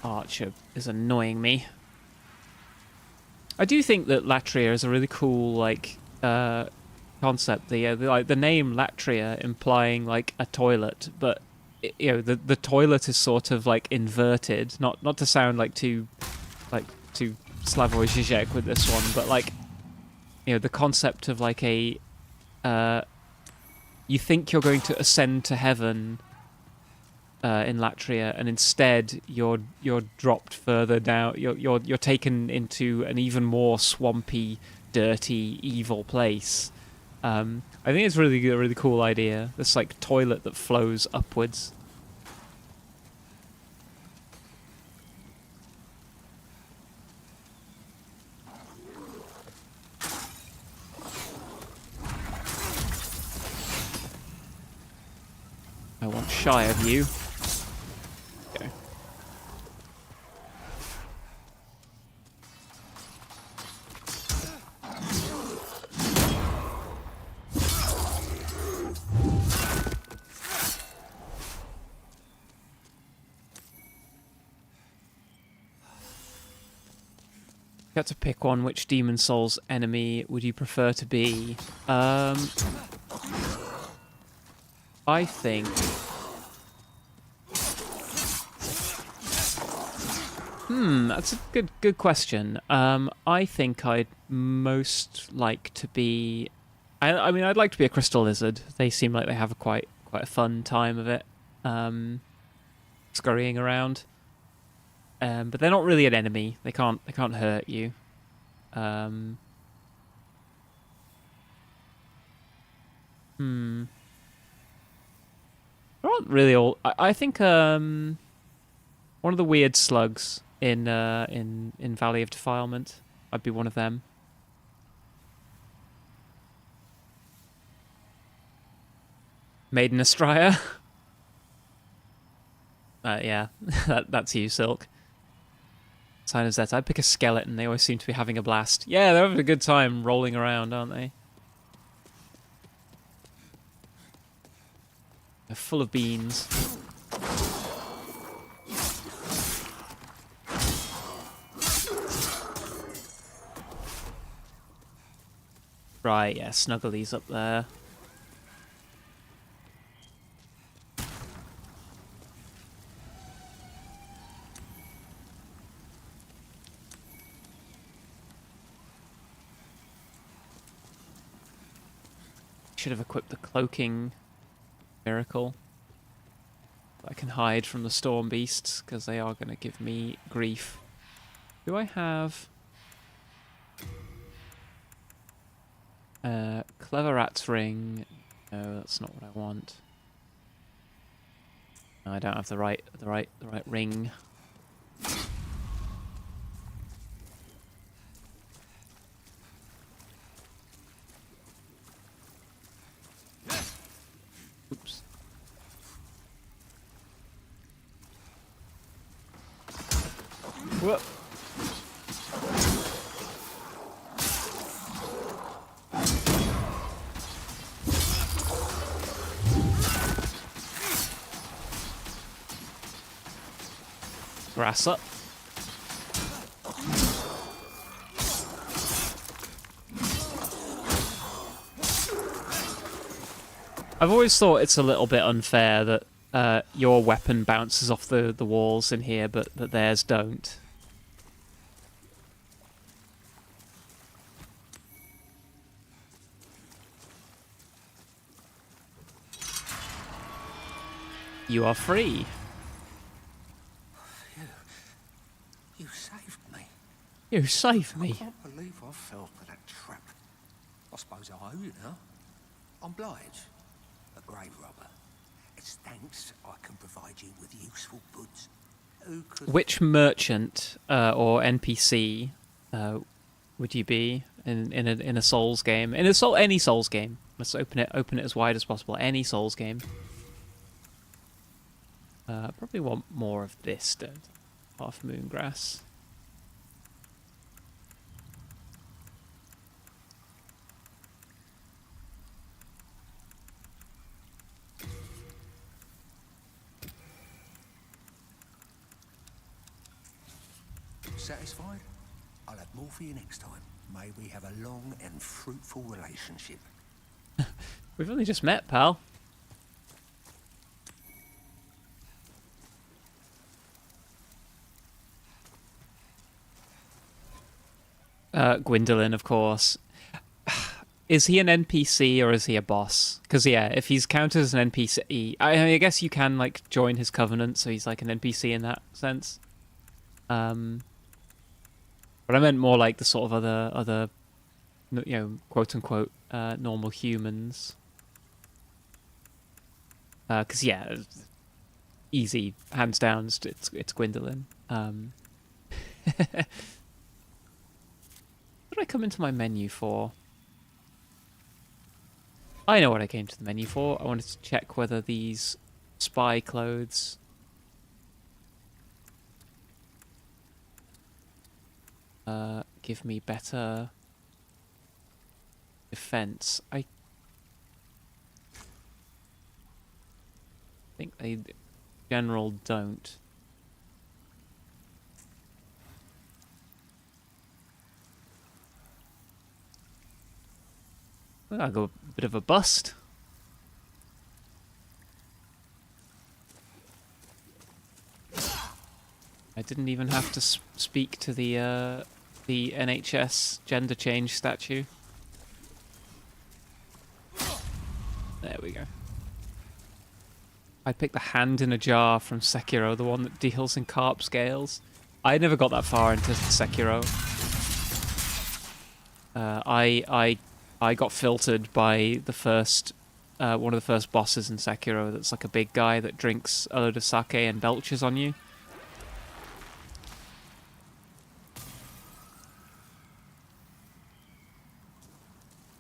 archer is annoying me. I do think that Latria is a really cool like concept. The name Latria implying like a toilet, but you know the toilet is sort of like inverted. Not to sound like too Slavoj Žižek with this one, but like you know the concept of like a you think you're going to ascend to heaven in Latria, and instead you're dropped further down. You're taken into an even more swampy, dirty, evil place. I think it's a really cool idea. This like toilet that flows upwards. I want shy of you. Okay. You have to pick one. Which Demon Souls enemy would you prefer to be? I think... that's a good question. I think I'd most like to be... I mean, I'd like to be a crystal lizard. They seem like they have a quite a fun time of it. Scurrying around. But they're not really an enemy. They can't hurt you. They're not really all. I think one of the weird slugs in Valley of Defilement. I'd be one of them. Maiden Astraya. Yeah, that's you, Silk. Sign of Zet. I'd pick a skeleton. They always seem to be having a blast. Yeah, they're having a good time rolling around, aren't they? They're full of beans. Right, yeah, Snuggly's up there. Should have equipped the cloaking miracle. I can hide from the storm beasts because they are going to give me grief. Do I have Clever Rat's ring? No, that's not what I want. No, I don't have the right ring. Oops. Whoop. Grass up. I've always thought it's a little bit unfair that your weapon bounces off the walls in here, but theirs don't. You are free. You saved me. You saved me. I can't believe I fell for that trap. I suppose I owe you now. I'm Blige, a grave robber. It's thanks I can provide you with useful goods. Who could... Which merchant or NPC would you be in a Souls game? In any Souls game. Let's open it as wide as possible. Any Souls game. Probably want more of this, don't I? Half moon grass. satisfied? I'll have more for you next time. May we have a long and fruitful relationship. We've only just met, pal. Gwendolyn, of course. Is he an NPC or is he a boss? Because, yeah, if he's counted as an NPC... I guess you can, like, join his covenant, so he's like an NPC in that sense. But I meant more like the sort of other you know, quote-unquote, normal humans. Because, yeah, easy, hands down, it's Gwendolyn. What did I come into my menu for? I know what I came to the menu for. I wanted to check whether these spy clothes... give me better defense. I think they in general don't. Well, I got a bit of a bust. I didn't even have to speak to the NHS gender change statue. There we go. I picked the hand in a jar from Sekiro, the one that deals in carp scales. I never got that far into Sekiro. I got filtered by the first one of the first bosses in Sekiro. That's like a big guy that drinks a load of sake and belches on you.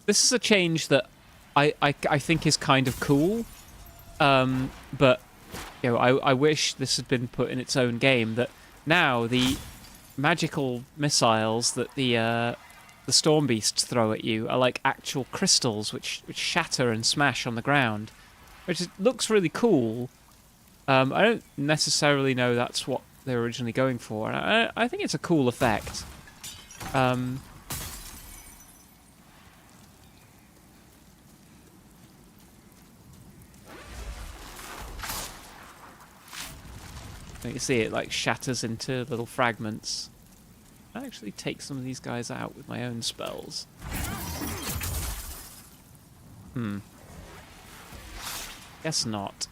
This is a change that I think is kind of cool, but you know, I wish this had been put in its own game. That now the magical missiles that the storm beasts throw at you are like actual crystals which shatter and smash on the ground, which looks really cool. I don't necessarily know that's what they were originally going for, and I think it's a cool effect. You see it like shatters into little fragments. I actually take some of these guys out with my own spells. Guess not.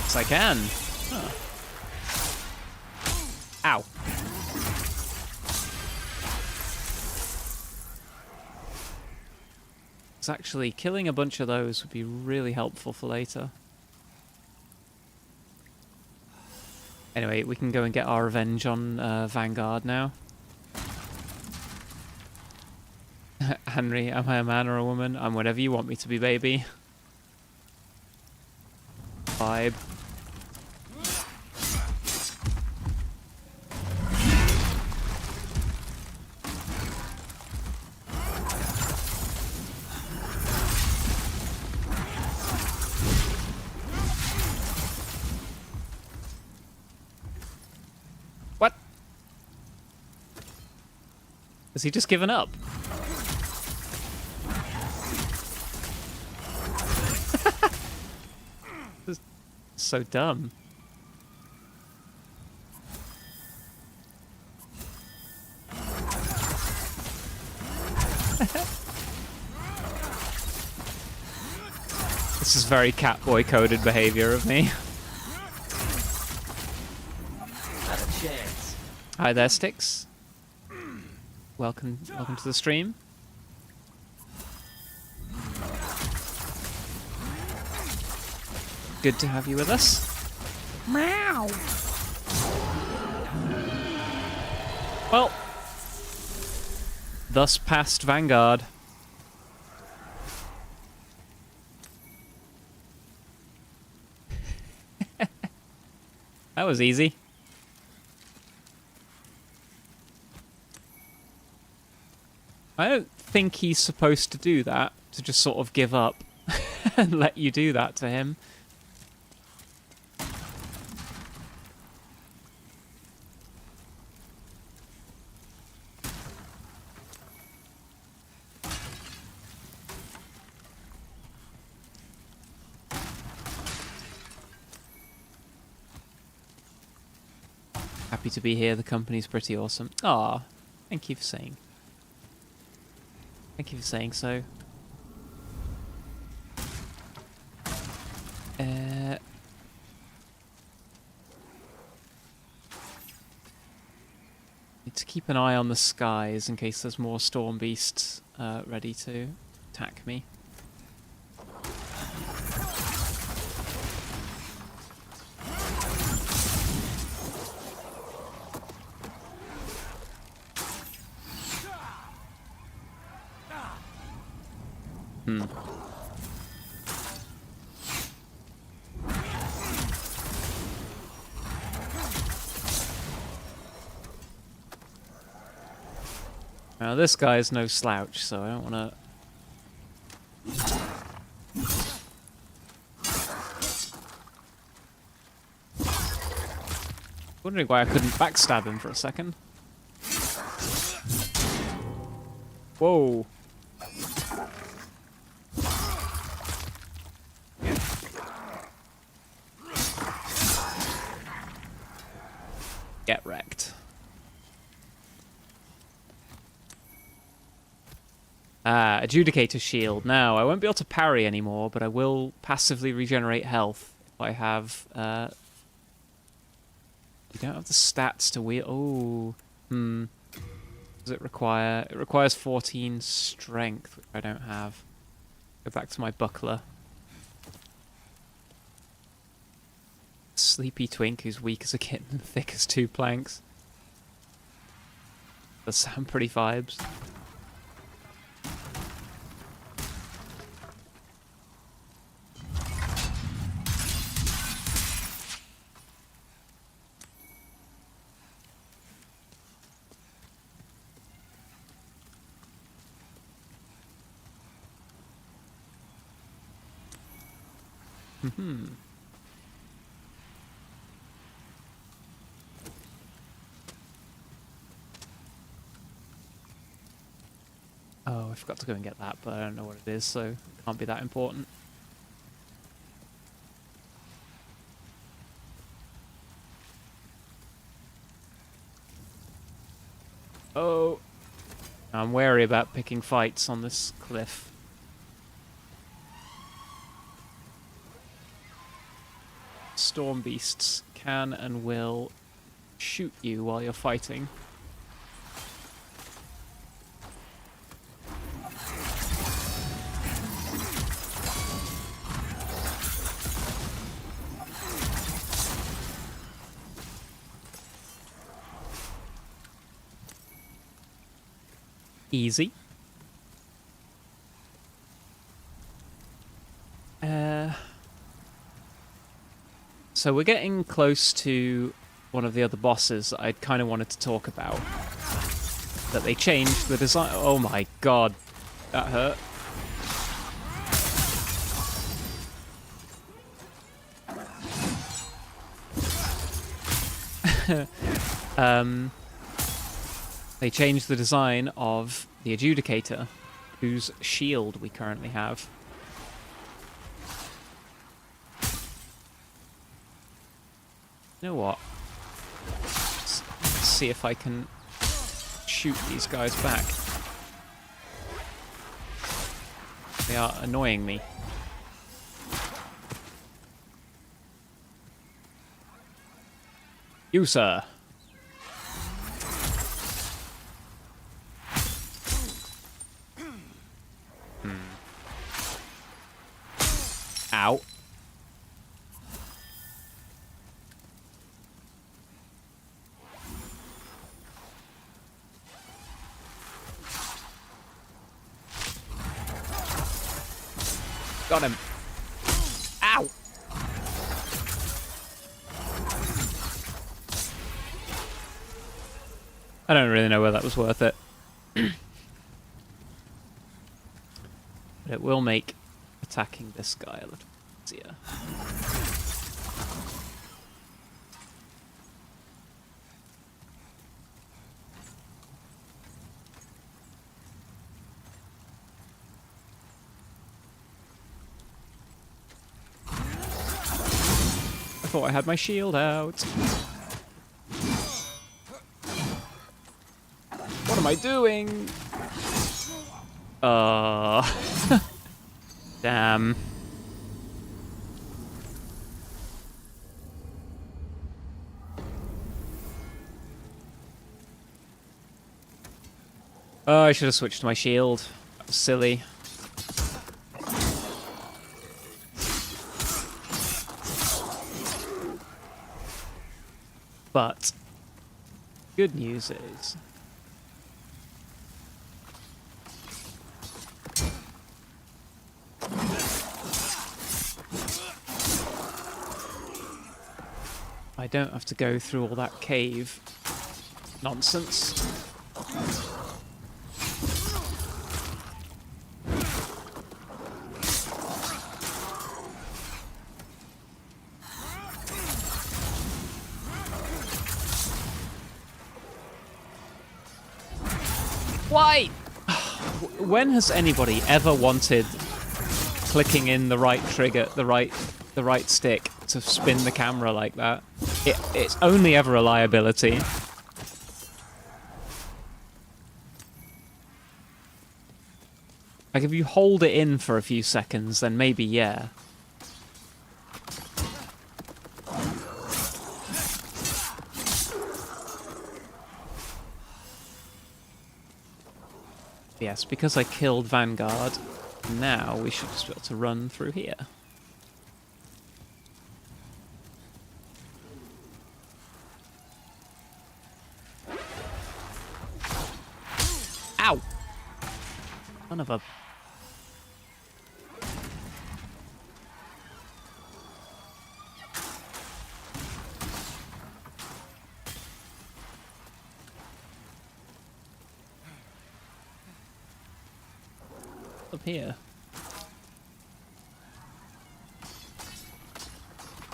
Yes, I can. Huh. Ow. Actually, killing a bunch of those would be really helpful for later. Anyway, we can go and get our revenge on Vanguard now. Henry, am I a man or a woman? I'm whatever you want me to be, baby. Vibe. Has he just given up? This is so dumb. This is very Catboy coded behavior of me. Not a chance. Hi there, Sticks. Welcome to the stream. Good to have you with us. Meow. Well, thus passed Vanguard. That was easy. I don't think he's supposed to do that, to just sort of give up and let you do that to him. Happy to be here. The company's pretty awesome. Ah, thank you for saying. Thank you for saying so. Need to keep an eye on the skies in case there's more storm beasts ready to attack me. Now this guy's no slouch, so I don't want to... Wondering why I couldn't backstab him for a second. Whoa. Get wrecked. Adjudicator shield. Now, I won't be able to parry anymore, but I will passively regenerate health if I have... You don't have the stats to wield... Oh. Does it require... It requires 14 strength, which I don't have. Go back to my buckler. Sleepy twink who's weak as a kitten, thick as 2 planks. Does sound pretty vibes. Oh, I forgot to go and get that, but I don't know what it is, so it can't be that important. Oh! I'm wary about picking fights on this cliff. Storm beasts can and will shoot you while you're fighting. Easy. So we're getting close to one of the other bosses that I kind of wanted to talk about. That they changed the design. Oh my god, that hurt. They changed the design of the Adjudicator, whose shield we currently have. You know what? Let's see if I can shoot these guys back. They are annoying me. You, sir. Ow. Got him. Ow! I don't really know whether that was worth it. But it will make attacking this guy a little easier. I thought I had my shield out. What am I doing? Damn. Oh, I should have switched to my shield. That was silly. But good news is I don't have to go through all that cave nonsense. Why? When has anybody ever wanted clicking in the right trigger, the right stick to spin the camera like that? It's only ever a liability. Like if you hold it in for a few seconds, then maybe yeah. Yes, because I killed Vanguard, now we should just be able to run through here. Ow! Son of a... Up here.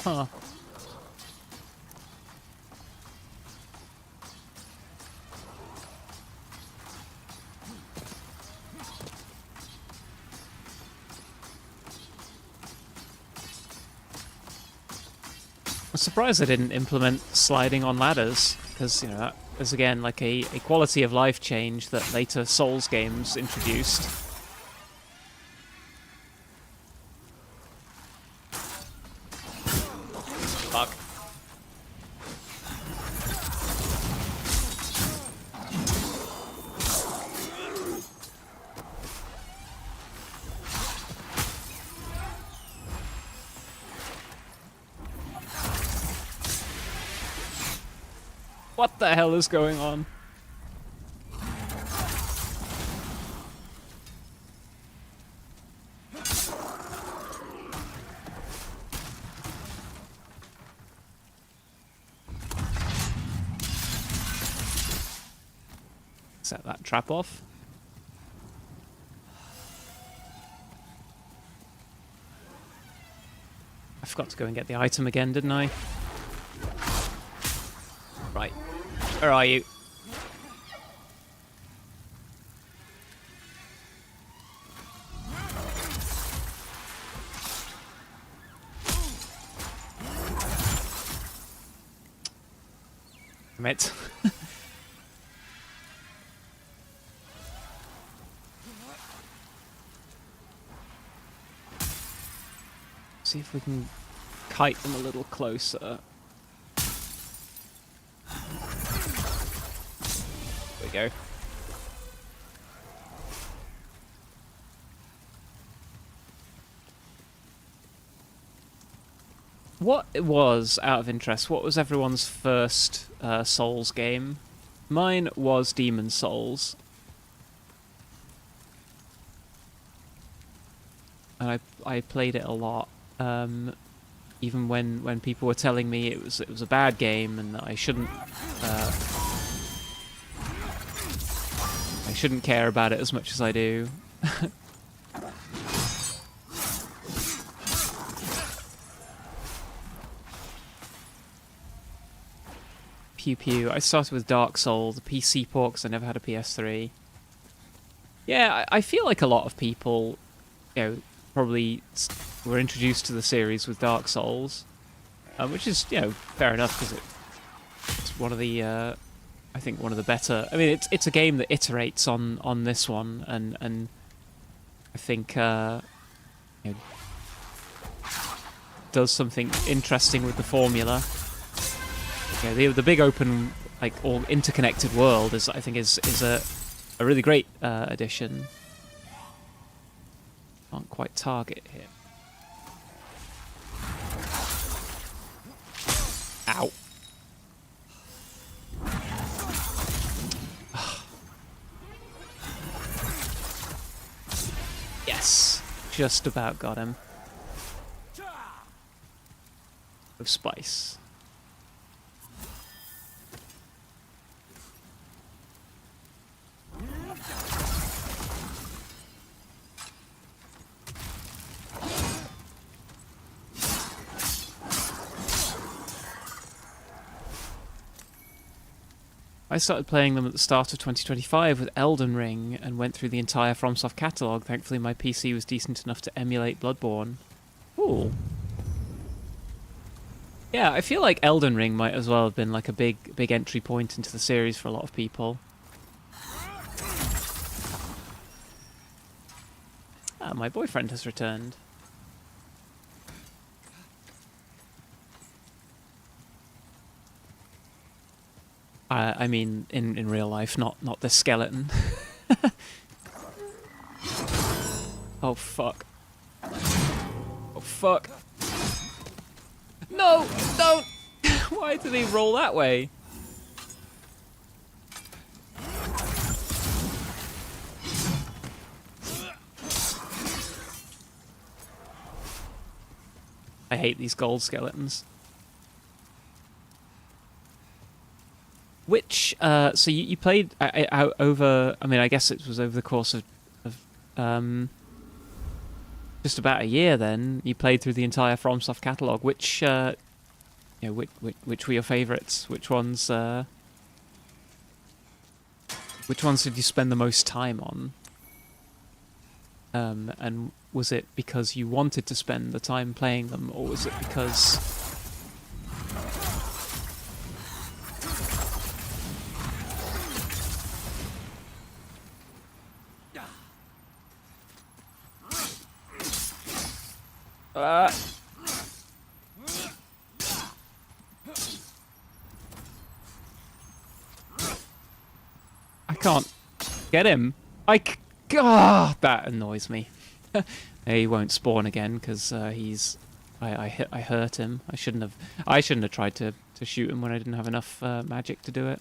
Huh. I'm surprised they didn't implement sliding on ladders, because, you know, that is again like a quality of life change that later Souls games introduced. Fuck. What the hell is going on? Set that trap off. I forgot to go and get the item again, didn't I? Right. Where are you? Damn it. See if we can kite them a little closer. There we go. What it was, out of interest, what was everyone's first Souls game? Mine was Demon's Souls. And I played it a lot. Even when people were telling me it was a bad game and that I shouldn't care about it as much as I do. Pew pew. I started with Dark Souls, the PC port, because I never had a PS3. Yeah, I feel like a lot of people, you know, probably were introduced to the series with Dark Souls, which is, you know, fair enough because it's one of the I think one of the better. I mean, it's a game that iterates on this one, and I think you know, does something interesting with the formula. The big open, like all interconnected world is, I think, is a really great addition. Can't quite target here. Ow. Yes, just about got him. With spice. I started playing them at the start of 2025 with Elden Ring and went through the entire FromSoft catalogue. Thankfully, my PC was decent enough to emulate Bloodborne. Cool. Yeah, I feel like Elden Ring might as well have been like a big entry point into the series for a lot of people. Ah, my boyfriend has returned. I mean, in real life, not this skeleton. Oh, fuck. Oh, fuck. No! Don't! Why did he roll that way? I hate these gold skeletons. Which, so you played over, I mean, I guess it was over the course of just about a year then, you played through the entire FromSoft catalogue. Which, which were your favourites? Which ones did you spend the most time on? And was it because you wanted to spend the time playing them, or was it because... I can't get him. God, that annoys me. He won't spawn again because he's. I hurt him. I shouldn't have tried to shoot him when I didn't have enough magic to do it.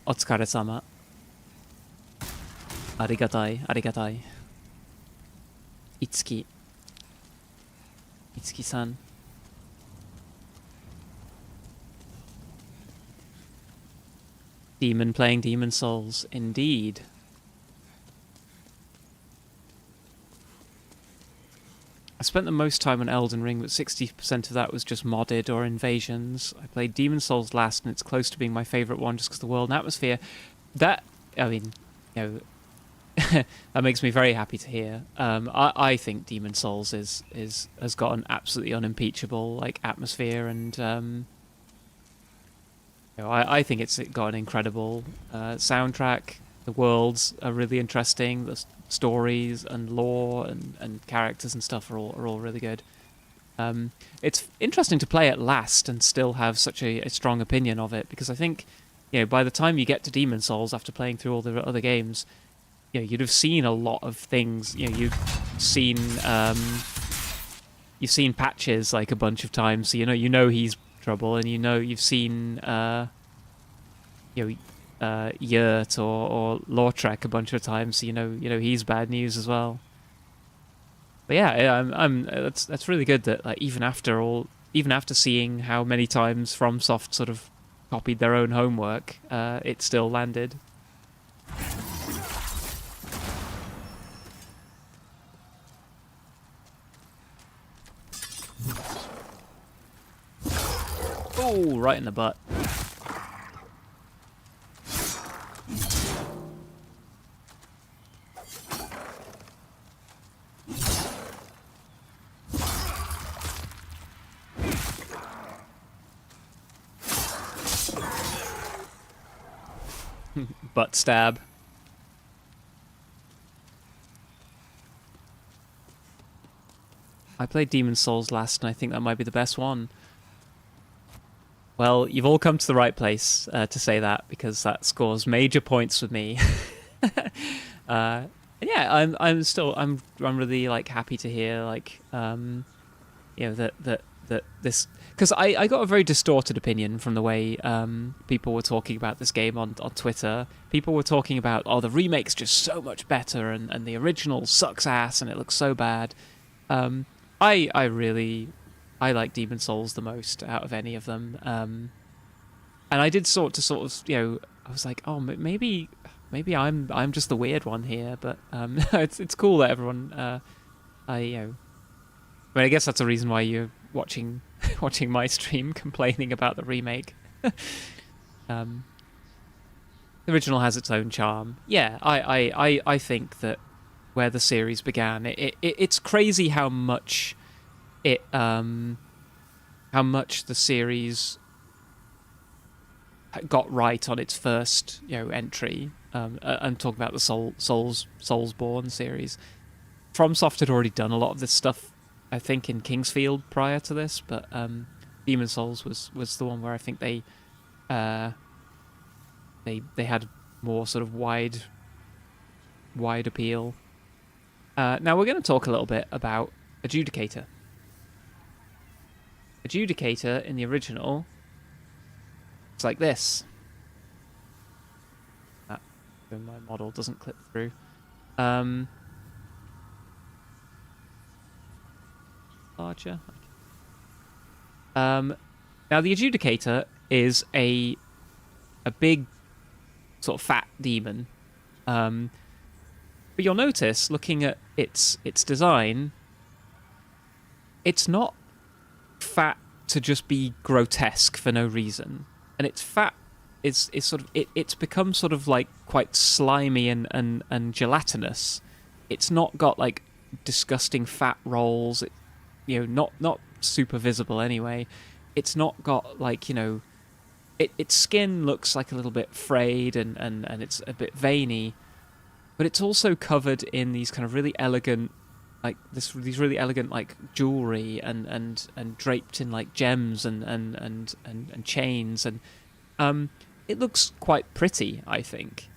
Otsukare-sama. Arigatai, arigatai. Itsuki-san. Demon playing Demon Souls, indeed. I spent the most time on Elden Ring, but 60% of that was just modded or invasions. I played Demon Souls last, and it's close to being my favourite one just because the world and atmosphere. That, I mean, that makes me very happy to hear. I think Demon Souls has got an absolutely unimpeachable like atmosphere, and I think it's got an incredible soundtrack. The worlds are really interesting. The stories and lore and characters and stuff are all really good. It's interesting to play it last and still have such a strong opinion of it, because I think by the time you get to Demon Souls after playing through all the other games, you'd have seen a lot of things. You've seen Patches like a bunch of times, so you know he's trouble, and you've seen Yurt or Lautrec a bunch of times, so you know he's bad news as well. But yeah, that's really good that like even after seeing how many times FromSoft sort of copied their own homework, it still landed. Oh, right in the butt. Butt stab. I played Demon's Souls last, and I think that might be the best one. Well, you've all come to the right place to say that, because that scores major points with me. Yeah, I'm really like happy to hear like that this, because I got a very distorted opinion from the way people were talking about this game on Twitter. People were talking about, oh, the remake's just so much better, and the original sucks ass and it looks so bad. I like Demon's Souls the most out of any of them. And I did sort of I was like, oh, maybe I'm just the weird one here, but it's cool that everyone I guess that's a reason why you're watching my stream complaining about the remake. The original has its own charm. Yeah, I think that where the series began, it's crazy how much the series got right on its first entry. I'm talking about the Soulsborne series. FromSoft had already done a lot of this stuff, I think, in Kingsfield prior to this, but Demon's Souls was the one where I think they had more sort of wide appeal. Now we're going to talk a little bit about Adjudicator. Adjudicator in the original, it's like this. My model doesn't clip through. Larger. Now the Adjudicator is a big sort of fat demon. But you'll notice, looking at its design, it's not fat to just be grotesque for no reason, and its fat is sort of it's become sort of like quite slimy and gelatinous. It's not got like disgusting fat rolls. Not super visible anyway. It's not got like its skin looks like a little bit frayed and it's a bit veiny, but it's also covered in these kind of really elegant, like these really elegant like jewelry and draped in like gems and chains, and it looks quite pretty, I think.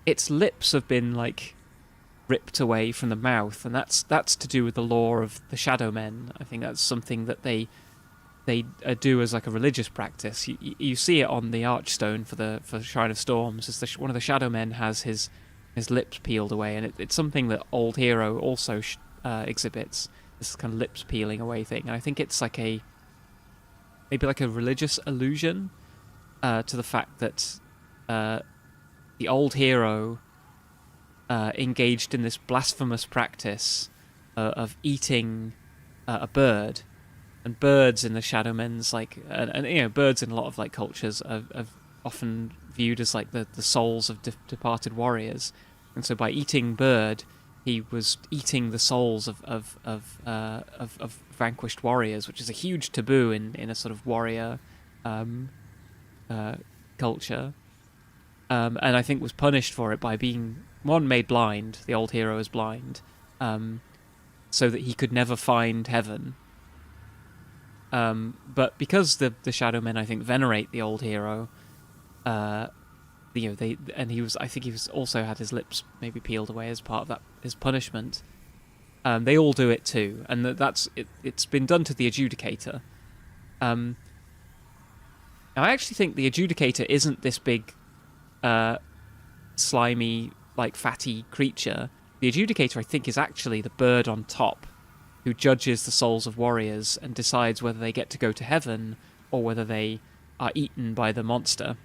Its lips have been like ripped away from the mouth, and that's to do with the lore of the Shadow Men. I think that's something that they do as like a religious practice. You see it on the Archstone for Shrine of Storms. One of the Shadow Men has his lips peeled away, and it's something that Old Hero also exhibits, this kind of lips peeling away thing. And I think it's like maybe like a religious allusion to the fact that the Old Hero engaged in this blasphemous practice of eating a bird. And birds in the Shadow Men's and birds in a lot of like cultures are often viewed as like the souls of departed warriors, and so by eating bird, he was eating the souls of vanquished warriors, which is a huge taboo in a sort of warrior culture, and I think was punished for it by being made blind. The Old Hero is blind, so that he could never find heaven. But because the Shadow Men, I think, venerate the Old Hero, I think he was also had his lips maybe peeled away as part of that his punishment. They all do it too, and it's been done to the Adjudicator. Now I actually think the Adjudicator isn't this big, slimy, like fatty creature. The Adjudicator, I think, is actually the bird on top, who judges the souls of warriors and decides whether they get to go to heaven or whether they are eaten by the monster.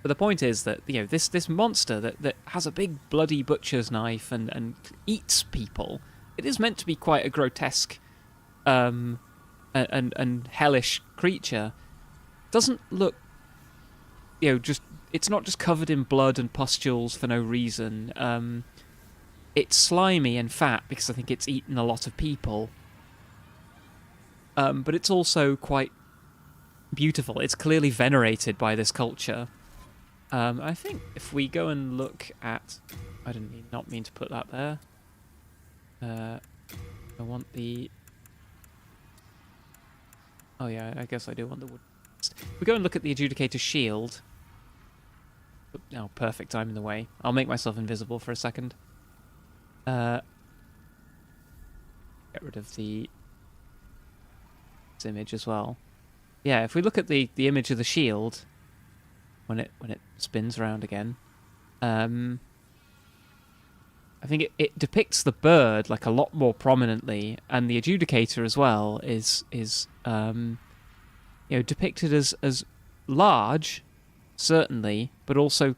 But the point is that this monster that has a big bloody butcher's knife and eats people, it is meant to be quite a grotesque and hellish creature. Doesn't look it's not just covered in blood and pustules for no reason. It's slimy and fat because I think it's eaten a lot of people. But it's also quite beautiful. It's clearly venerated by this culture. I think if we go and look at... I didn't not mean to put that there. I want the... Oh yeah, I guess I do want the wood. If we go and look at the Adjudicator shield... Oh, perfect, I'm in the way. I'll make myself invisible for a second. Get rid of this image as well. Yeah, if we look at the image of the shield, when it spins around again, I think it depicts the bird like a lot more prominently, and the Adjudicator as well is depicted as large, certainly, but also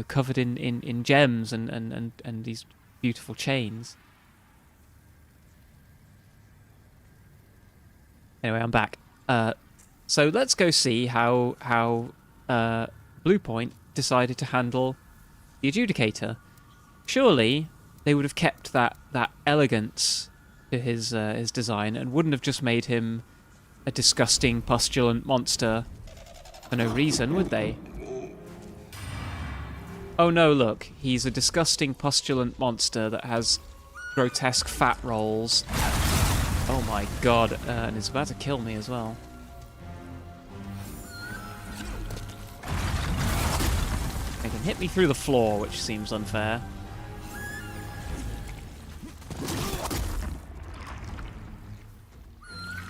covered in gems and these beautiful chains. Anyway, I'm back. So let's go see how Bluepoint decided to handle the Adjudicator. Surely they would have kept that elegance to his design and wouldn't have just made him a disgusting, pustulant monster for no reason, would they? Oh no, look, he's a disgusting, pustulant monster that has grotesque fat rolls. Oh my god, and it's about to kill me as well. They can hit me through the floor, which seems unfair.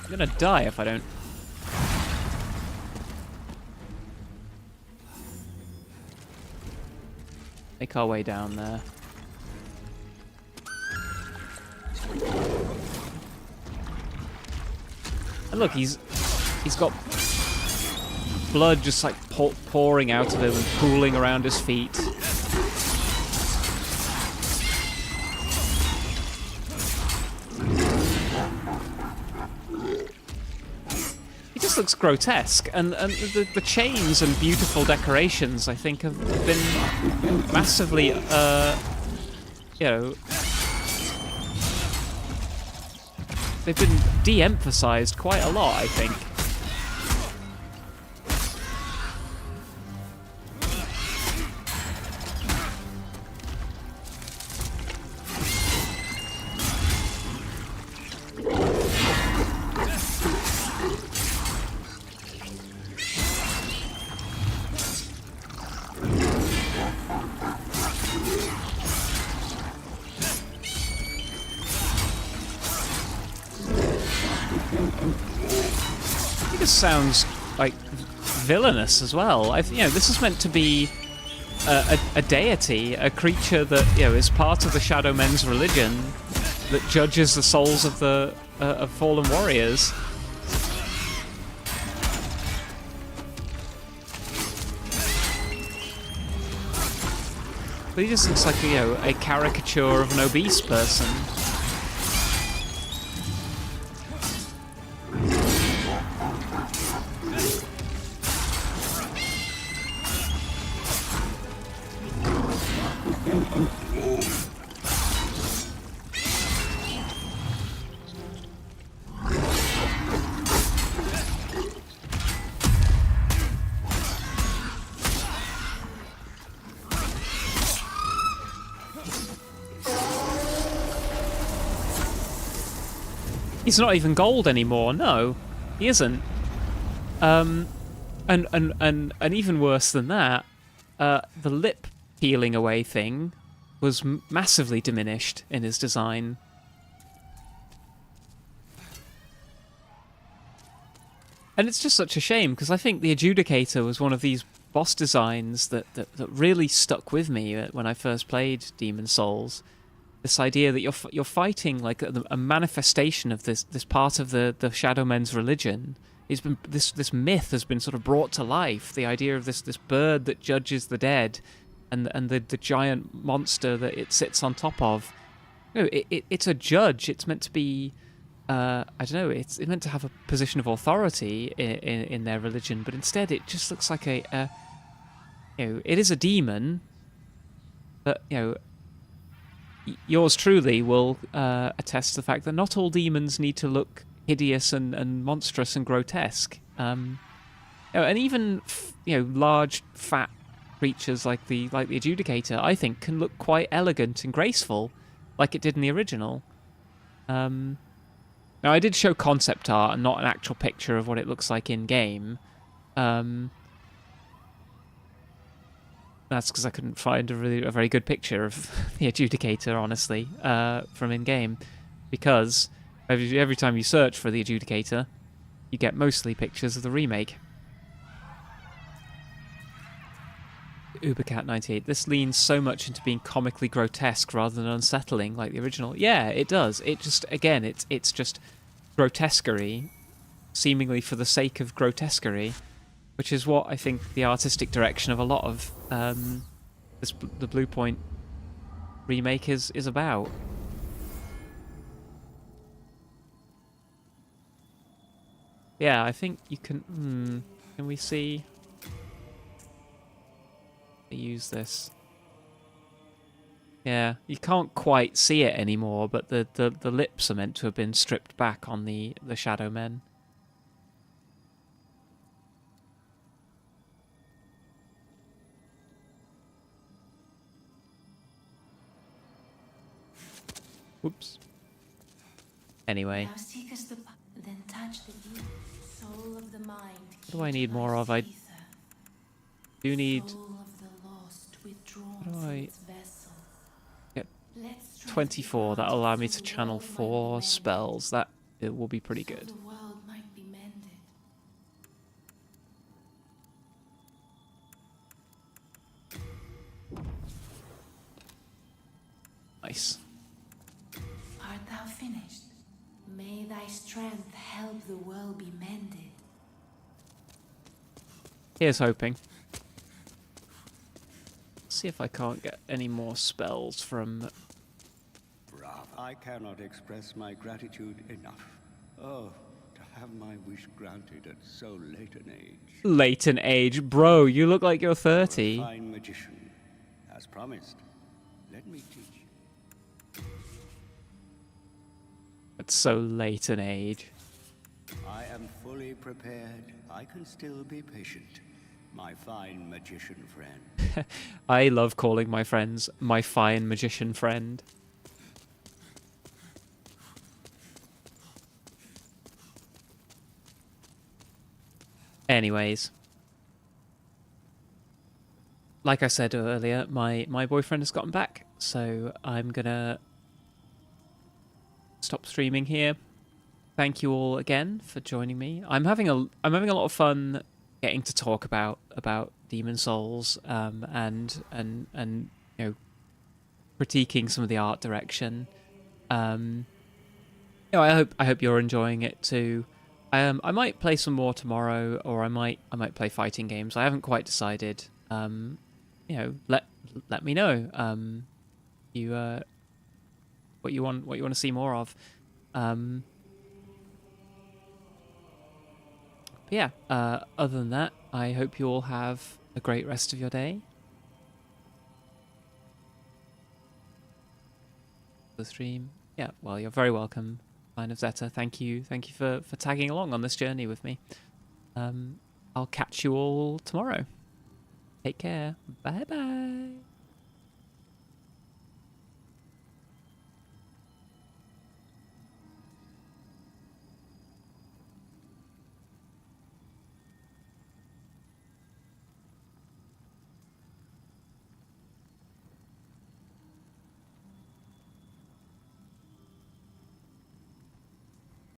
I'm gonna die if I don't... make our way down there. And look, he's got blood just like pouring out of him and pooling around his feet. He just looks grotesque, and the chains and beautiful decorations, I think, have been massively, they've been de-emphasized quite a lot, I think. This sounds like villainous as well. This is meant to be a deity, a creature that is part of the Shadow Men's religion that judges the souls of the of fallen warriors. But he just looks like a caricature of an obese person. He's not even gold anymore. No, he isn't. And even worse than that, the lip peeling away thing was massively diminished in his design. And it's just such a shame, because I think the Adjudicator was one of these boss designs that really stuck with me when I first played Demon's Souls. This idea that you're fighting like a manifestation of this part of the Shadow Men's religion. This myth has been sort of brought to life. The idea of this bird that judges the dead, and the giant monster that it sits on top of. It's a judge. It's meant to be I don't know. It's meant to have a position of authority in their religion, but instead it just looks like it is a demon. But yours truly will attest to the fact that not all demons need to look hideous and monstrous and grotesque. And even large, fat creatures like the Adjudicator, I think, can look quite elegant and graceful, like it did in the original. Now, I did show concept art and not an actual picture of what it looks like in game. That's because I couldn't find a very good picture of the Adjudicator, honestly, from in-game. Because every time you search for the Adjudicator, you get mostly pictures of the remake. Ubercat98. This leans so much into being comically grotesque rather than unsettling like the original. Yeah, it does. It just, again, it's just grotesquerie, seemingly for the sake of grotesquerie, which is what I think the artistic direction of a lot of the Blue Point remake is about. Yeah, I think you can... can we see... use this? Yeah, you can't quite see it anymore, but the lips are meant to have been stripped back on the Shadow Men. Whoops. Anyway. Thou seekest the then touch the deep soul of the mind. What do I need more of? I do need... Soul of the lost withdrawn How do from I its vessel. get Let's strengthen 24? the That'll allow me so to the channel world might be 4 mended. spells. That it will be pretty So good. the world might be mended. Nice. Art thou finished? May thy strength help the world be mended. Here's hoping. See if I can't get any more spells from... Bravo. I cannot express my gratitude enough. Oh, to have my wish granted at so late an age. Late an age. Bro, you look like you're 30. Fine magician. As promised, let me teach you. It's so late an age. I am fully prepared. I can still be patient. My fine magician friend. I love calling my friends my fine magician friend. Anyways. Like I said earlier, my boyfriend has gotten back, so I'm gonna stop streaming here. Thank you all again for joining me. I'm having a lot of fun getting to talk about Demon Souls and you know, critiquing some of the art direction. You know, I hope you're enjoying it too. I might play some more tomorrow, or I might play fighting games. I haven't quite decided. You know, let me know. What you want to see more of. But yeah, other than that, I hope you all have a great rest of your day. The stream. Yeah, well, you're very welcome, Line of Zeta. Thank you for tagging along on this journey with me. I'll catch you all tomorrow. Take care. Bye bye.